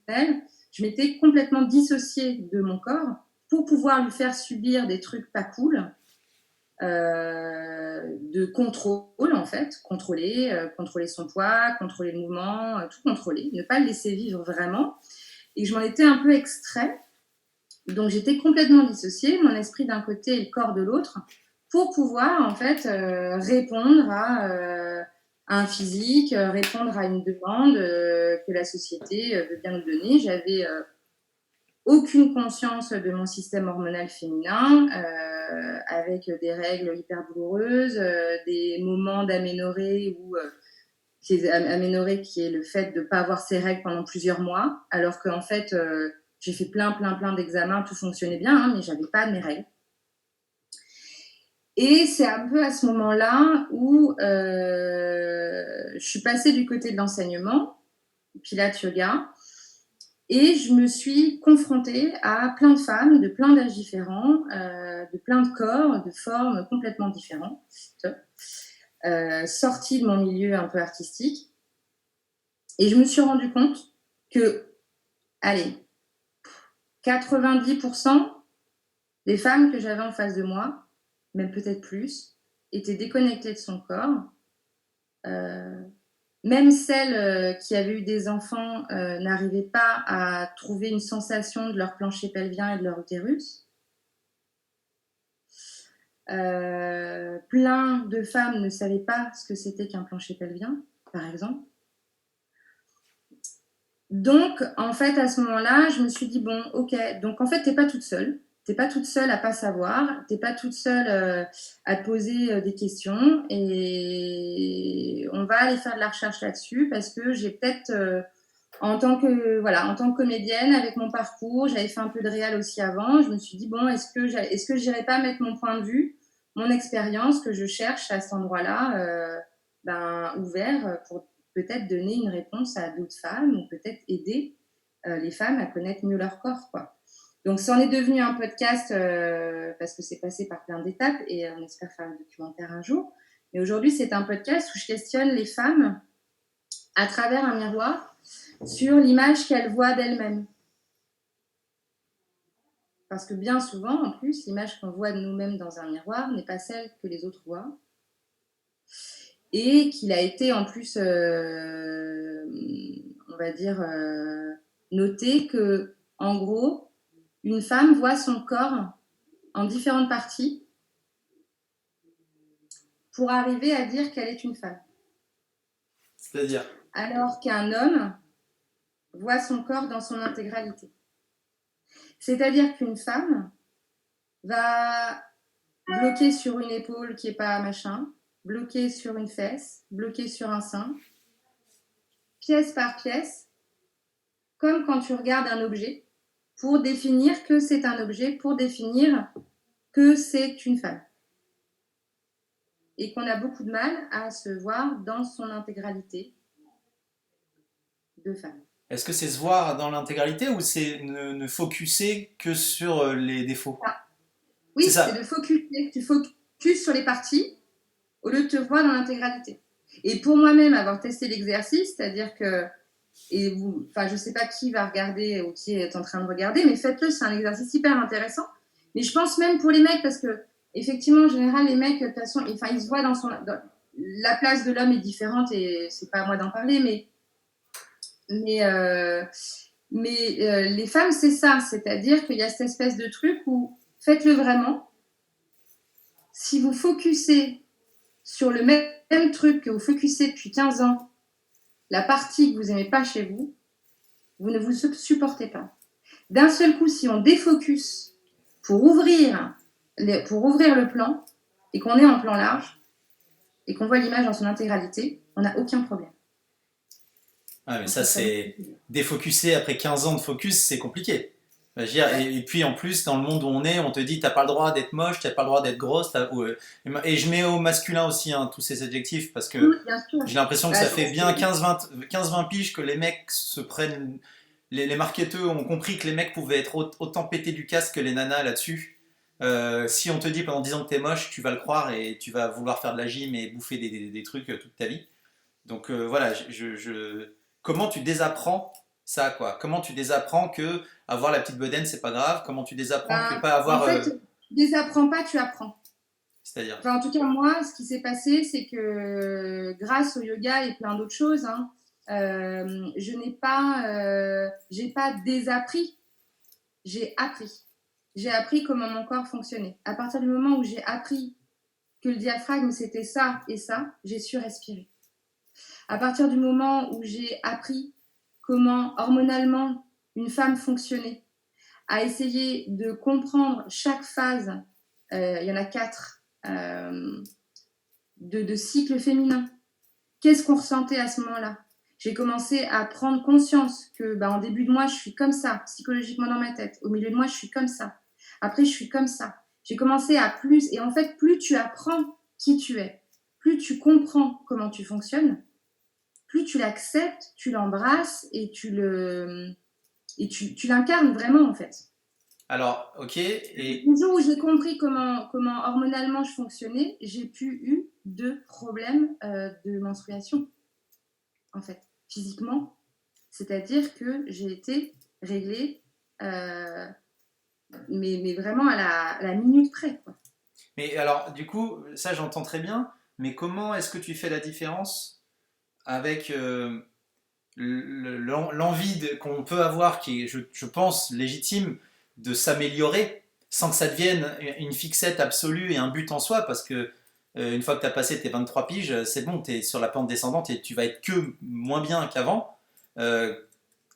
je m'étais complètement dissociée de mon corps pour pouvoir lui faire subir des trucs pas cool, de contrôle en fait, contrôler son poids, contrôler le mouvement, tout contrôler, ne pas le laisser vivre vraiment. Et je m'en étais un peu extrait. Donc j'étais complètement dissociée, mon esprit d'un côté et le corps de l'autre, pour pouvoir en fait répondre à un physique, répondre à une demande que la société veut bien nous donner. J'avais aucune conscience de mon système hormonal féminin, avec des règles hyper douloureuses, des moments d'aménorrhée aménorrhée qui est le fait de ne pas avoir ses règles pendant plusieurs mois, alors qu'en fait j'ai fait plein d'examens, tout fonctionnait bien, hein, mais j'avais pas mes règles. Et c'est un peu à ce moment-là où je suis passée du côté de l'enseignement, Pilates, yoga, Et je me suis confrontée à plein de femmes de plein d'âges différents, de plein de corps, de formes complètement différentes, sorties de mon milieu un peu artistique. Et je me suis rendu compte que, allez, 90% des femmes que j'avais en face de moi, même peut-être plus, étaient déconnectées de son corps. Même celles qui avaient eu des enfants n'arrivaient pas à trouver une sensation de leur plancher pelvien et de leur utérus. Plein de femmes ne savaient pas ce que c'était qu'un plancher pelvien, par exemple. Donc, en fait, à ce moment-là, je me suis dit, bon, ok, donc en fait, t'es pas toute seule. T'es pas toute seule à pas savoir. T'es pas toute seule à te poser des questions. Et on va aller faire de la recherche là-dessus parce que j'ai peut-être, en tant que comédienne, avec mon parcours, j'avais fait un peu de réal aussi avant. Je me suis dit, bon, est-ce que j'irais pas mettre mon point de vue, mon expérience que je cherche à cet endroit-là, ouvert pour peut-être donner une réponse à d'autres femmes ou peut-être aider les femmes à connaître mieux leur corps, quoi. Donc, ça en est devenu un podcast parce que c'est passé par plein d'étapes et on espère faire un documentaire un jour. Mais aujourd'hui, c'est un podcast où je questionne les femmes à travers un miroir sur l'image qu'elles voient d'elles-mêmes. Parce que bien souvent, en plus, l'image qu'on voit de nous-mêmes dans un miroir n'est pas celle que les autres voient. Et qu'il a été en plus, on va dire, noté que, en gros, une femme voit son corps en différentes parties pour arriver à dire qu'elle est une femme. C'est-à-dire ? Alors qu'un homme voit son corps dans son intégralité. C'est-à-dire qu'une femme va bloquer sur une épaule qui n'est pas machin, bloquer sur une fesse, bloquer sur un sein, pièce par pièce, comme quand tu regardes un objet, pour définir que c'est un objet, pour définir que c'est une femme. Et qu'on a beaucoup de mal à se voir dans son intégralité de femme. Est-ce que c'est se voir dans l'intégralité ou c'est ne focuser que sur les défauts ? Oui, c'est de focuser. Tu focuses sur les parties au lieu de te voir dans l'intégralité. Et pour moi-même, avoir testé l'exercice, c'est-à-dire que, je ne sais pas qui va regarder ou qui est en train de regarder, mais faites-le, c'est un exercice hyper intéressant. Mais je pense même pour les mecs, parce que effectivement, en général, les mecs, de toute façon, ils se voient la place de l'homme est différente et c'est pas à moi d'en parler, mais les femmes, c'est ça, c'est-à-dire qu'il y a cette espèce de truc où faites-le vraiment. Si vous focussez sur le même truc que vous focussez depuis 15 ans, la partie que vous n'aimez pas chez vous, vous ne vous supportez pas. D'un seul coup, si on défocus pour ouvrir le plan et qu'on est en plan large et qu'on voit l'image dans son intégralité, on n'a aucun problème. Ah, mais ça, c'est défocuser après 15 ans de focus, c'est compliqué. Et puis en plus, dans le monde où on est, on te dit t'as pas le droit d'être moche, t'as pas le droit d'être grosse. Et je mets au masculin aussi tous ces adjectifs parce que j'ai l'impression que ça fait bien 15-20 piges que les mecs se prennent. Les marketeurs ont compris que les mecs pouvaient être autant pétés du casque que les nanas là-dessus. Si on te dit pendant 10 ans que t'es moche, tu vas le croire et tu vas vouloir faire de la gym et bouffer des trucs toute ta vie. Donc voilà, comment tu désapprends ça, quoi? Comment tu désapprends que avoir la petite bedaine c'est pas grave? Comment tu désapprends que pas avoir. En fait, tu désapprends pas, tu apprends. C'est-à-dire? Enfin, en tout cas, moi, ce qui s'est passé, c'est que grâce au yoga et plein d'autres choses, j'ai pas désappris, j'ai appris. J'ai appris comment mon corps fonctionnait. À partir du moment où j'ai appris que le diaphragme c'était ça et ça, j'ai su respirer. À partir du moment où j'ai appris comment hormonalement une femme fonctionnait, à essayer de comprendre chaque phase, il y en a 4, de cycle féminin. Qu'est-ce qu'on ressentait à ce moment-là? J'ai commencé à prendre conscience que en début de mois, je suis comme ça, psychologiquement dans ma tête. Au milieu de mois, je suis comme ça. Après, je suis comme ça. J'ai commencé à plus... Et en fait, plus tu apprends qui tu es, plus tu comprends comment tu fonctionnes, plus tu l'acceptes, tu l'embrasses et tu le Et tu l'incarnes vraiment, en fait. Alors, ok, et Le jour où j'ai compris comment hormonalement je fonctionnais, j'ai plus eu de problème de menstruation, en fait, physiquement. C'est-à-dire que j'ai été réglée, mais vraiment à la minute près, quoi. mais alors, du coup, ça j'entends très bien, mais comment est-ce que tu fais la différence avec l'envie qu'on peut avoir, qui est, je pense, légitime, de s'améliorer sans que ça devienne une fixette absolue et un but en soi, parce que une fois que tu as passé tes 23 piges, c'est bon, tu es sur la pente descendante et tu vas être que moins bien qu'avant. Euh,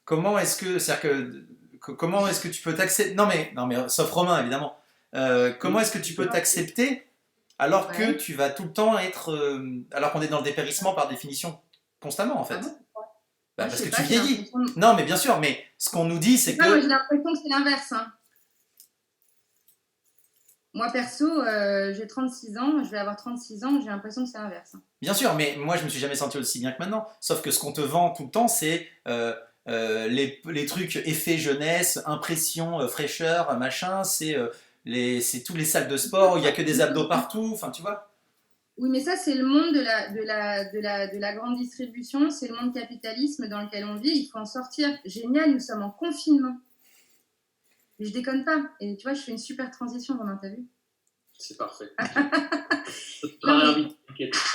comment est-ce que, comment est-ce que tu peux t'accepter? Non mais, sauf Romain évidemment. Comment est-ce que tu peux t'accepter alors que Ouais. tu vas tout le temps être, alors qu'on est dans le dépérissement par définition constamment en Ah fait. bon? Bah, Moi, je parce que sais tu pas, j'ai vieillis. l'impression. Non, mais bien sûr, mais ce qu'on nous dit, Je sais c'est pas, moi, j'ai que, l'impression que c'est l'inverse, hein. Moi, perso, j'ai 36 ans, je vais avoir 36 ans, j'ai l'impression que c'est l'inverse, hein. bien sûr, mais moi je me suis jamais senti aussi bien que maintenant. Sauf que ce qu'on te vend tout le temps, c'est les trucs effet jeunesse, impression, fraîcheur, machin, c'est tous les salles de sport où il n'y a que des abdos partout, enfin tu vois. Oui, mais ça, c'est le monde de la grande distribution, c'est le monde capitalisme dans lequel on vit, il faut en sortir. Génial, nous sommes en confinement. Mais je déconne pas. Et tu vois, je fais une super transition, Romain, t'as vu? C'est parfait. Non, mais,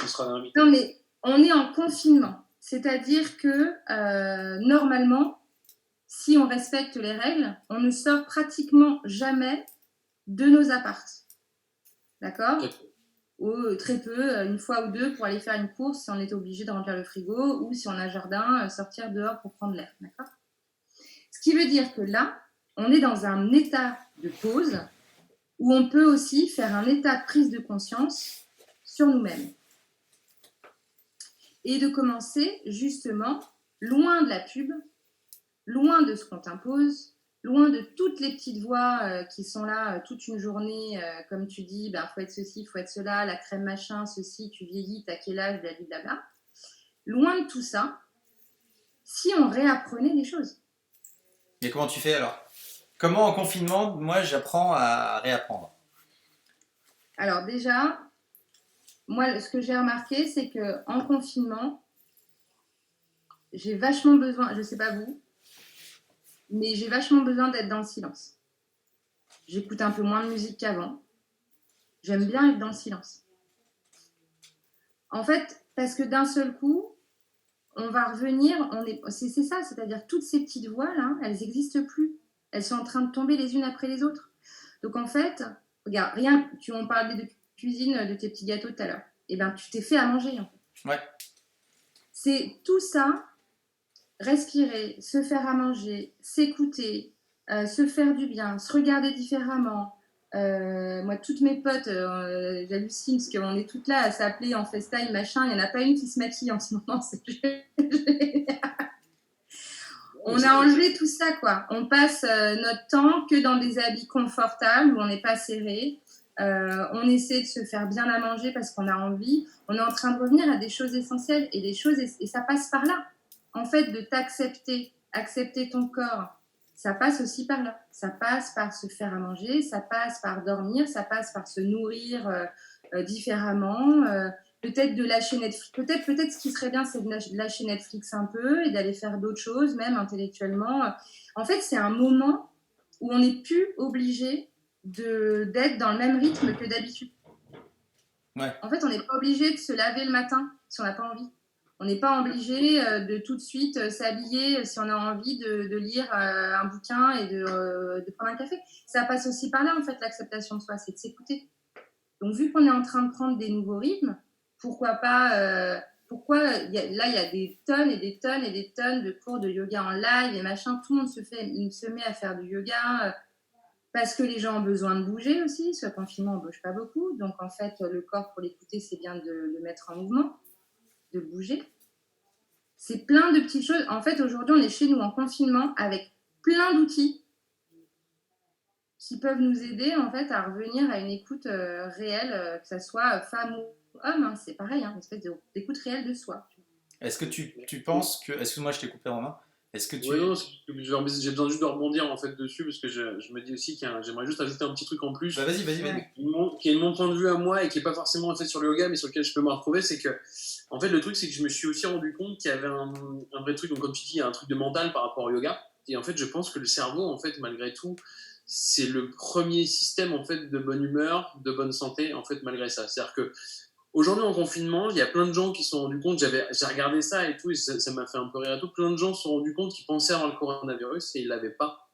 On sera réinvité. non, mais on est en confinement. C'est-à-dire que normalement, si on respecte les règles, on ne sort pratiquement jamais de nos appartes. D'accord? Ou très peu, une fois ou deux pour aller faire une course si on est obligé de remplir le frigo ou si on a un jardin, sortir dehors pour prendre l'air. D'accord? Ce qui veut dire que là, on est dans un état de pause où on peut aussi faire un état de prise de conscience sur nous-mêmes et de commencer justement loin de la pub, loin de ce qu'on t'impose, loin de toutes les petites voix qui sont là toute une journée, comme tu dis, ben, faut être ceci, faut être cela, la crème machin, ceci, tu vieillis, t'as quel âge, blablabla. Loin de tout ça, si on réapprenait les choses. Et comment tu fais alors? Comment en confinement, moi j'apprends à réapprendre? Alors déjà, moi, ce que j'ai remarqué, c'est qu'en confinement, j'ai vachement besoin, je sais pas vous, mais j'ai vachement besoin d'être dans le silence. J'écoute un peu moins de musique qu'avant. J'aime bien être dans le silence. En fait, parce que d'un seul coup, on va revenir, c'est ça, c'est-à-dire toutes ces petites voix là, elles n'existent plus. Elles sont en train de tomber les unes après les autres. Donc en fait, regarde, rien, on parlait de cuisine, de tes petits gâteaux tout à l'heure. Eh ben, tu t'es fait à manger en fait. Ouais. C'est tout ça, respirer, se faire à manger, s'écouter, se faire du bien, se regarder différemment. Moi, toutes mes potes, j'hallucine parce qu'on est toutes là à s'appeler en FaceTime, machin. Il n'y en a pas une qui se maquille en ce moment. On a enlevé tout ça, quoi. On passe notre temps que dans des habits confortables où on n'est pas serré. On essaie de se faire bien à manger parce qu'on a envie. On est en train de revenir à des choses essentielles et ça passe par là. En fait, de t'accepter, accepter ton corps, ça passe aussi par là. Ça passe par se faire à manger, ça passe par dormir, ça passe par se nourrir différemment. Peut-être de lâcher Netflix. Peut-être ce qui serait bien, c'est de lâcher Netflix un peu et d'aller faire d'autres choses, même intellectuellement. En fait, c'est un moment où on n'est plus obligé d'être dans le même rythme que d'habitude. Ouais. En fait, on n'est pas obligé de se laver le matin si on n'a pas envie. On n'est pas obligé de tout de suite s'habiller si on a envie de lire un bouquin et de prendre un café. Ça passe aussi par là, en fait, l'acceptation de soi, c'est de s'écouter. Donc, vu qu'on est en train de prendre des nouveaux rythmes, pourquoi pas... là, il y a des tonnes et des tonnes et des tonnes de cours de yoga en live et machin. Tout le monde se met à faire du yoga parce que les gens ont besoin de bouger aussi. Ce confinement, on ne bouge pas beaucoup. Donc, en fait, le corps, pour l'écouter, c'est bien de le mettre en mouvement, de bouger. C'est plein de petites choses. En fait, aujourd'hui, on est chez nous en confinement avec plein d'outils qui peuvent nous aider en fait à revenir à une écoute réelle, que ça soit femme ou homme, hein, c'est pareil, hein, une espèce d'écoute réelle de soi. Est-ce que tu penses que, excuse-moi je t'ai coupé Romain, Est-ce que tu... Ouais, non, j'ai besoin juste de rebondir en fait dessus parce que je me dis aussi j'aimerais juste ajouter un petit truc en Bah, plus vas-y. qui est de mon point de vue à moi et qui est pas forcément en fait sur le yoga mais sur lequel je peux me retrouver, c'est que en fait le truc c'est que je me suis aussi rendu compte qu'il y avait un vrai truc, donc comme tu dis il y a un truc de mental par rapport au yoga, et en fait je pense que le cerveau en fait malgré tout c'est le premier système en fait de bonne humeur, de bonne santé en fait malgré ça. C'est-à-dire que aujourd'hui en confinement, il y a plein de gens qui se sont rendus compte, j'ai regardé ça et tout, et ça m'a fait un peu rire et tout, plein de gens se sont rendus compte qu'ils pensaient avoir le coronavirus et ils l'avaient pas.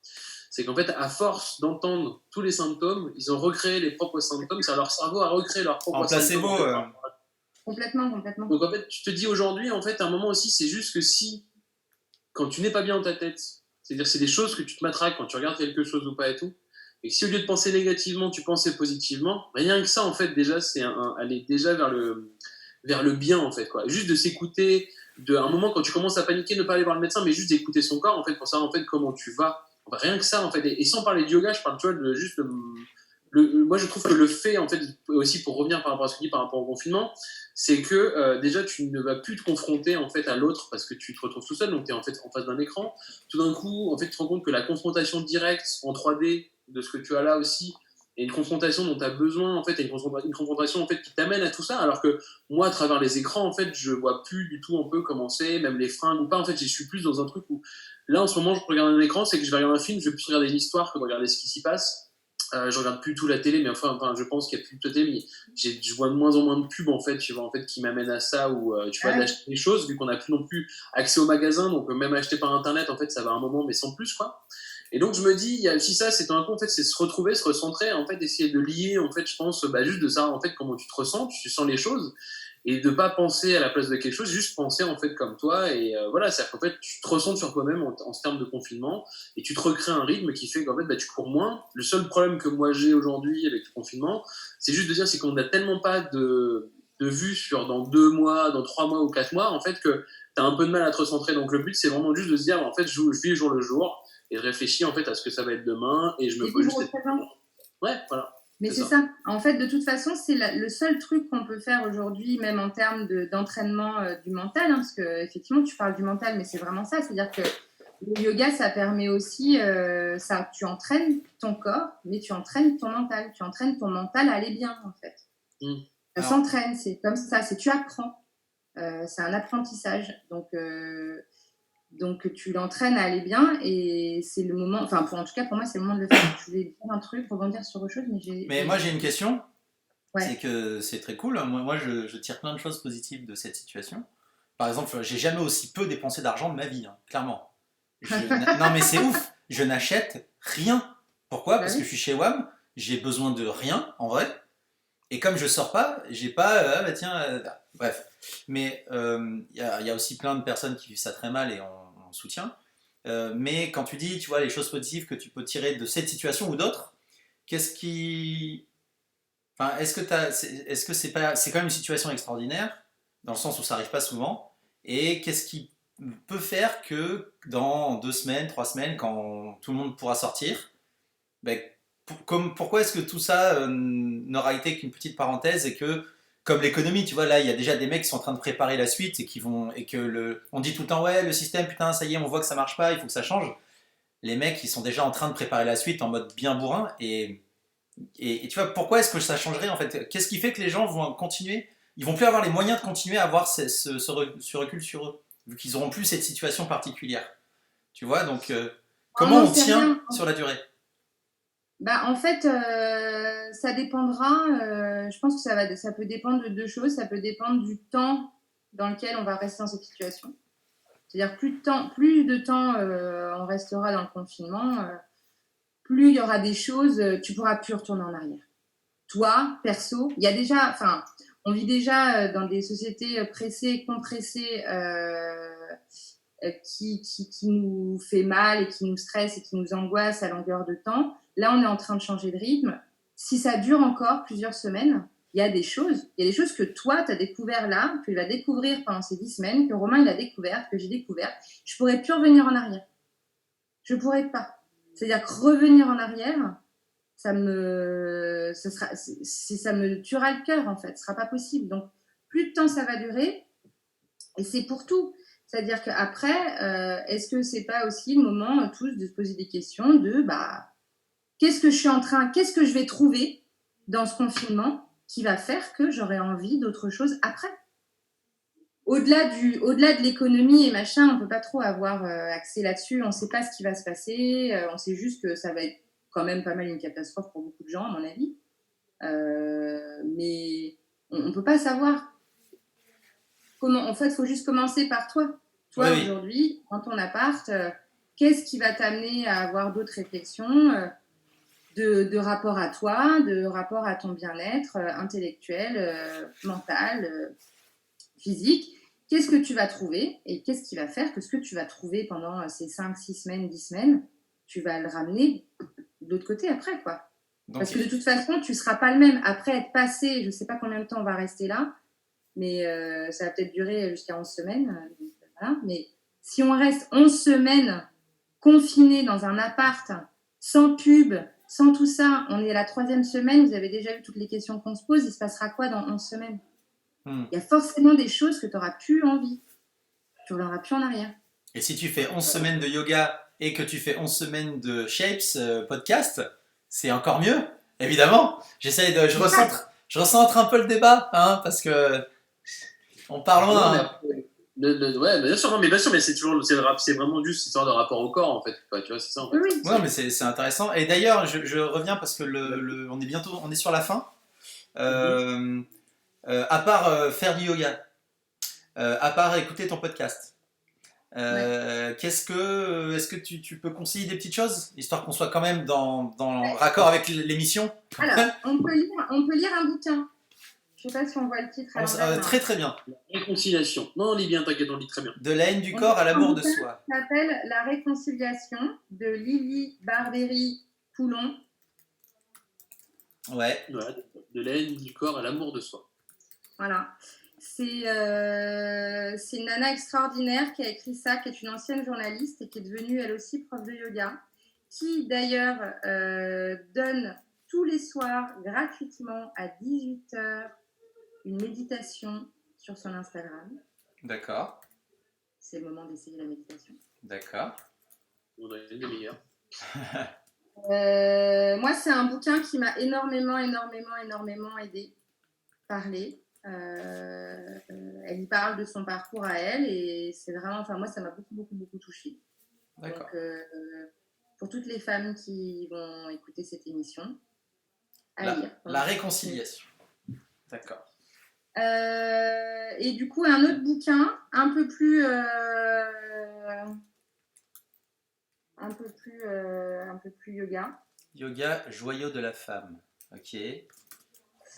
C'est qu'en fait, à force d'entendre tous les symptômes, ils ont recréé les propres symptômes, c'est leur cerveau a recréé leurs En propres symptômes. placebo, En fait. Complètement. Donc en fait, tu te dis aujourd'hui, en fait, à un moment aussi, c'est juste que si, quand tu n'es pas bien dans ta tête, c'est-à-dire c'est des choses que tu te matraques quand tu regardes quelque chose ou pas et tout, et que si au lieu de penser négativement, tu pensais positivement, rien que ça, en fait, déjà, c'est aller déjà vers le bien, en fait, quoi. Juste de s'écouter, à un moment, quand tu commences à paniquer, ne pas aller voir le médecin, mais juste d'écouter son corps, en fait, pour savoir, en fait, comment tu vas. Enfin, rien que ça, en fait, et sans parler de yoga, je parle, tu vois, moi, je trouve que le fait, en fait, aussi pour revenir par rapport à ce que tu dis par rapport au confinement, c'est que déjà, tu ne vas plus te confronter, en fait, à l'autre parce que tu te retrouves tout seul, donc tu es, en fait, en face d'un écran. Tout d'un coup, en fait, tu te rends compte que la confrontation directe en 3D de ce que tu as là aussi, et une confrontation dont tu as besoin, en fait, et une confrontation en fait, qui t'amène à tout ça, alors que moi, à travers les écrans, en fait, je vois plus du tout un peu comment c'est, même les fringues ou pas, en fait, je suis plus dans un truc où, là, en ce moment, je regarde un écran, c'est que je vais regarder un film, je vais plus regarder une histoire que de regarder ce qui s'y passe. Je regarde plus tout la télé, mais enfin je pense qu'il y a plus de télé, mais je vois de moins en moins de pubs, en fait, tu vois, en fait, qui m'amènent à ça, ou tu vois, Ah oui. d'acheter des choses, vu qu'on n'a plus non plus accès au magasin, donc même acheter par Internet, en fait, ça va un moment, mais sans plus, quoi. Et donc je me dis, il y a aussi ça, c'est un coup, en fait, c'est se retrouver, se recentrer, en fait, essayer de lier, en fait, je pense, juste de savoir, en fait, comment tu te ressens, tu sens les choses, et de pas penser à la place de quelque chose, juste penser, en fait, comme toi, et voilà, c'est-à-dire qu'en fait, tu te ressens sur toi-même en termes de confinement, et tu te recrées un rythme qui fait qu'en fait, tu cours moins. Le seul problème que moi j'ai aujourd'hui avec le confinement, c'est juste de dire, c'est qu'on n'a tellement pas de vue sur dans 2 mois, dans 3 mois ou 4 mois, en fait, que tu as un peu de mal à te recentrer. Donc le but, c'est vraiment juste de se dire, en fait, je vis jour le jour, et je réfléchis, en fait, à ce que ça va être demain, et je me Et pose vivre juste... au présent. Ouais, voilà, Mais c'est c'est ça. ça. En fait, de toute façon, c'est le seul truc qu'on peut faire aujourd'hui, même en termes d'entraînement du mental, hein, parce que effectivement, tu parles du mental, mais c'est vraiment ça. C'est-à-dire que le yoga, ça permet aussi, ça, tu entraînes ton corps, mais tu entraînes ton mental. Tu entraînes ton mental à aller bien, en fait. Ça Alors, s'entraîne, c'est comme ça, c'est tu apprends. C'est un apprentissage. Donc tu l'entraînes à aller bien et c'est le moment, enfin en tout cas pour moi c'est le moment de le faire. Je voulais dire un truc, rebondir sur autre chose, mais mais moi j'ai une question, c'est Ouais. que c'est très cool. Moi je tire plein de choses positives de cette situation. Par exemple, j'ai jamais aussi peu dépensé d'argent de ma vie, hein, clairement. Non mais c'est ouf, je n'achète rien. Pourquoi? Bah Parce que oui. je suis chez WAM, j'ai besoin de rien en vrai. Et comme je sors pas, j'ai pas. Ah bah tiens, bref. Mais y a aussi plein de personnes qui vivent ça très mal et on soutient. Mais quand tu dis, tu vois, les choses positives que tu peux tirer de cette situation ou d'autres, qu'est-ce qui. Enfin, est-ce que c'est pas. C'est quand même une situation extraordinaire, dans le sens où ça arrive pas souvent. Et qu'est-ce qui peut faire que dans 2 semaines, 3 semaines, quand tout le monde pourra sortir, ben, pourquoi est-ce que tout ça n'aura été qu'une petite parenthèse et que, comme l'économie, tu vois, là, il y a déjà des mecs qui sont en train de préparer la suite et qui vont et que on dit tout le temps ouais, le système, putain, ça y est, on voit que ça marche pas, il faut que ça change. Les mecs, ils sont déjà en train de préparer la suite en mode bien bourrin et tu vois, pourquoi est-ce que ça changerait en fait? Qu'est-ce qui fait que les gens vont continuer? Ils vont plus avoir les moyens de continuer à avoir ce recul sur eux, vu qu'ils auront plus cette situation particulière. Tu vois, donc On comment n'en on sait tient rien. sur la durée? Bah, en fait, ça dépendra. Je pense que ça peut dépendre de deux choses. Ça peut dépendre du temps dans lequel on va rester dans cette situation. C'est-à-dire plus de temps on restera dans le confinement, plus il y aura des choses, tu pourras plus retourner en arrière. Toi, perso, il y a déjà, enfin, on vit déjà dans des sociétés pressées, compressées, qui nous fait mal et qui nous stresse et qui nous angoisse à longueur de temps. Là, on est en train de changer de rythme. Si ça dure encore plusieurs semaines, il y a des choses que toi, tu as découvert là, que tu vas découvrir pendant ces 10 semaines, que Romain, il a découvert, que j'ai découvert. Je pourrais plus revenir en arrière. Je pourrais pas. C'est-à-dire que revenir en arrière, ça me tuera le cœur en fait. Ce sera pas possible. Donc, plus de temps ça va durer, et c'est pour tout. C'est-à-dire qu'après, est-ce que c'est pas aussi le moment tous de se poser des questions de qu'est-ce que je vais trouver dans ce confinement qui va faire que j'aurai envie d'autre chose après? Au-delà de l'économie et machin, on peut pas trop avoir accès là-dessus. On sait pas ce qui va se passer. On sait juste que ça va être quand même pas mal une catastrophe pour beaucoup de gens, à mon avis. Mais on peut pas savoir comment. En fait, il faut juste commencer par toi. Toi, Oui. aujourd'hui, dans ton appart, qu'est-ce qui va t'amener à avoir d'autres réflexions de rapport à toi, de rapport à ton bien-être intellectuel, mental, physique? Qu'est-ce que tu vas trouver et qu'est-ce qui va faire que ce que tu vas trouver pendant ces 5, 6 semaines, 10 semaines, tu vas le ramener de l'autre côté après, quoi. Donc, Parce que de toute façon, tu ne seras pas le même. Après être passé, je ne sais pas combien de temps on va rester là, mais ça va peut-être durer jusqu'à 11 semaines. Donc, voilà. Mais si on reste 11 semaines confinés dans un appart, sans pub, sans tout ça, on est à la 3e semaine, vous avez déjà vu toutes les questions qu'on se pose, il se passera quoi dans 11 semaines? Il y a forcément des choses que tu n'auras plus envie. Tu ne reviendras plus en arrière. Et si tu fais 11 semaines de yoga et que tu fais 11 semaines de Shapes podcast, c'est encore mieux, évidemment. Je recentre un peu le débat, hein, parce que on parle loin. Hein. Ouais, bien sûr, non, mais bien sûr, mais c'est vraiment juste une histoire de rapport au corps, en fait. Tu vois, c'est ça, en fait. Oui. Ouais, mais c'est intéressant. Et d'ailleurs, je reviens parce que on est sur la fin. À part faire du yoga, à part écouter ton podcast, est-ce que tu peux conseiller des petites choses, histoire qu'on soit quand même dans raccord avec l'émission? Alors, on peut lire un bouquin. Je ne sais pas si on voit le titre à l'envers. Très très bien. La réconciliation. Non, on lit bien, t'inquiète, on lit très bien. De la haine du corps à l'amour de soi. Ça s'appelle La réconciliation de Lily Barbery-Poulon. Ouais. De la haine du corps à l'amour de soi. Voilà. C'est une nana extraordinaire qui a écrit ça, qui est une ancienne journaliste et qui est devenue elle aussi prof de yoga, qui d'ailleurs donne tous les soirs gratuitement à 18h une méditation sur son Instagram. D'accord. C'est le moment d'essayer la méditation. D'accord. On a une demi-heure. Moi, c'est un bouquin qui m'a énormément aidé. Parler. Elle y parle de son parcours à elle et c'est vraiment, moi, ça m'a beaucoup touchée. D'accord. Donc, pour toutes les femmes qui vont écouter cette émission, la réconciliation. D'accord. Et du coup, un autre bouquin un peu plus yoga. Yoga, joyau de la femme. Ok.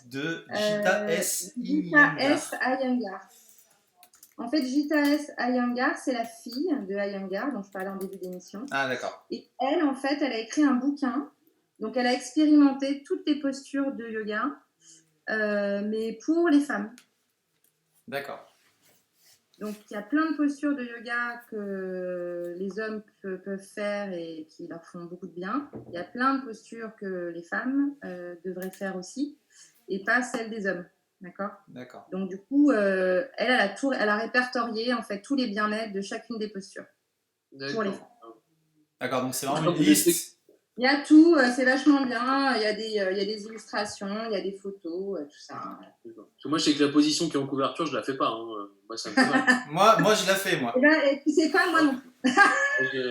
De Gita S. Iyengar. En fait, Gita S. Iyengar, c'est la fille de Iyengar dont je parlais en début d'émission. Ah, d'accord. Et elle, en fait, elle a écrit un bouquin. Donc, elle a expérimenté toutes les postures de yoga, mais pour les femmes. D'accord. Donc, il y a plein de postures de yoga que les hommes peuvent faire et qui leur font beaucoup de bien. Il y a plein de postures que les femmes devraient faire aussi, et pas celles des hommes. D'accord. Donc, du coup, elle a répertorié en fait tous les bien-être de chacune des postures pour les femmes. D'accord, donc c'est vraiment une liste. Il y a tout, c'est vachement bien. Il y a des illustrations, il y a des photos, tout ça. Moi, je sais que la position qui est en couverture, je la fais pas. Hein. Moi, ça me fait mal. moi, je la fais, moi. Et tu sais quoi, moi non plus.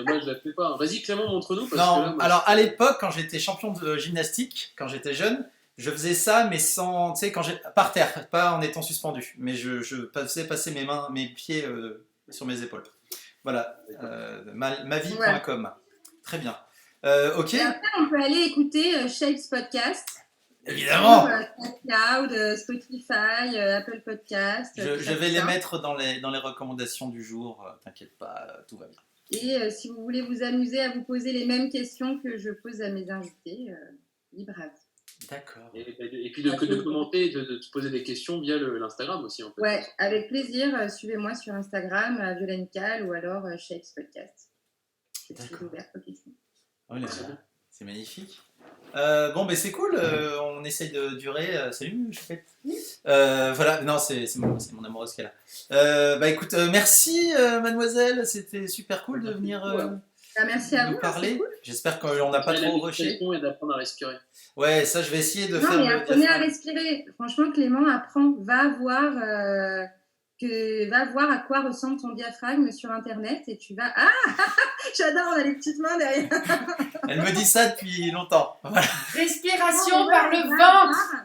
Moi, je la fais pas. Vas-y, Clément, montre-nous. Non, alors à l'époque, quand j'étais champion de gymnastique, quand j'étais jeune, je faisais ça, mais sans, tu sais, par terre, pas en étant suspendu. Mais je faisais passer mes pieds sur mes épaules. Voilà, mavie.com. Ouais. Très bien. Ok. Et après, on peut aller écouter Shapes Podcast. Évidemment. Cloud, Spotify, Apple Podcast. Je vais les mettre dans les recommandations du jour. T'inquiète pas, tout va bien. Et si vous voulez vous amuser à vous poser les mêmes questions que je pose à mes invités, libre à vous. D'accord. Et puis de commenter, de te poser des questions via l'Instagram aussi. En fait. Ouais, avec plaisir. Suivez-moi sur Instagram, Violaine Cal ou alors Shapes Podcast. Je suis ouverte aux questions. Oh, c'est magnifique. Bon, ben c'est cool, on essaye de durer. Salut, Choupette. Oui. Voilà, non, c'est mon amoureuse qui est là. Bah écoute, merci mademoiselle, c'était super cool de venir Bah, merci à nous vous, hein, c'est parler. cool. J'espère qu'on n'a pas Après, la trop rushé. méditation et d'apprendre à respirer. Ouais, ça je vais essayer de Non, faire mais le apprenez à diaphragme. respirer. Franchement, Clément, apprends, va voir à quoi ressemble ton diaphragme sur Internet et tu vas... Ah, j'adore, on a les petites mains derrière. Elle me dit ça depuis longtemps. Voilà. Respiration Non, mais par voilà, le va ventre. voir.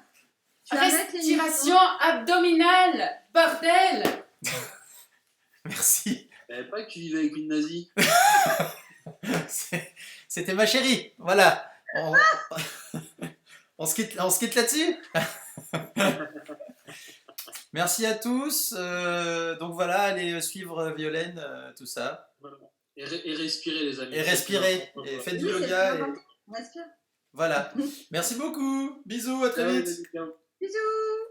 Tu arrêtes l'émission. Respiration abdominale. Bordel. Merci. Je savais pas que tu vivais avec une nazie. C'était ma chérie. Voilà. On se quitte là-dessus. Merci à tous. Donc voilà, allez suivre Violaine, tout ça. Voilà. Et respirer, les amis. Et respirez. Et faites du Oui, c'est yoga. plus Et... important. On respire. Voilà. Merci beaucoup. Bisous, à très vite. Ciao, les amis. Bisous.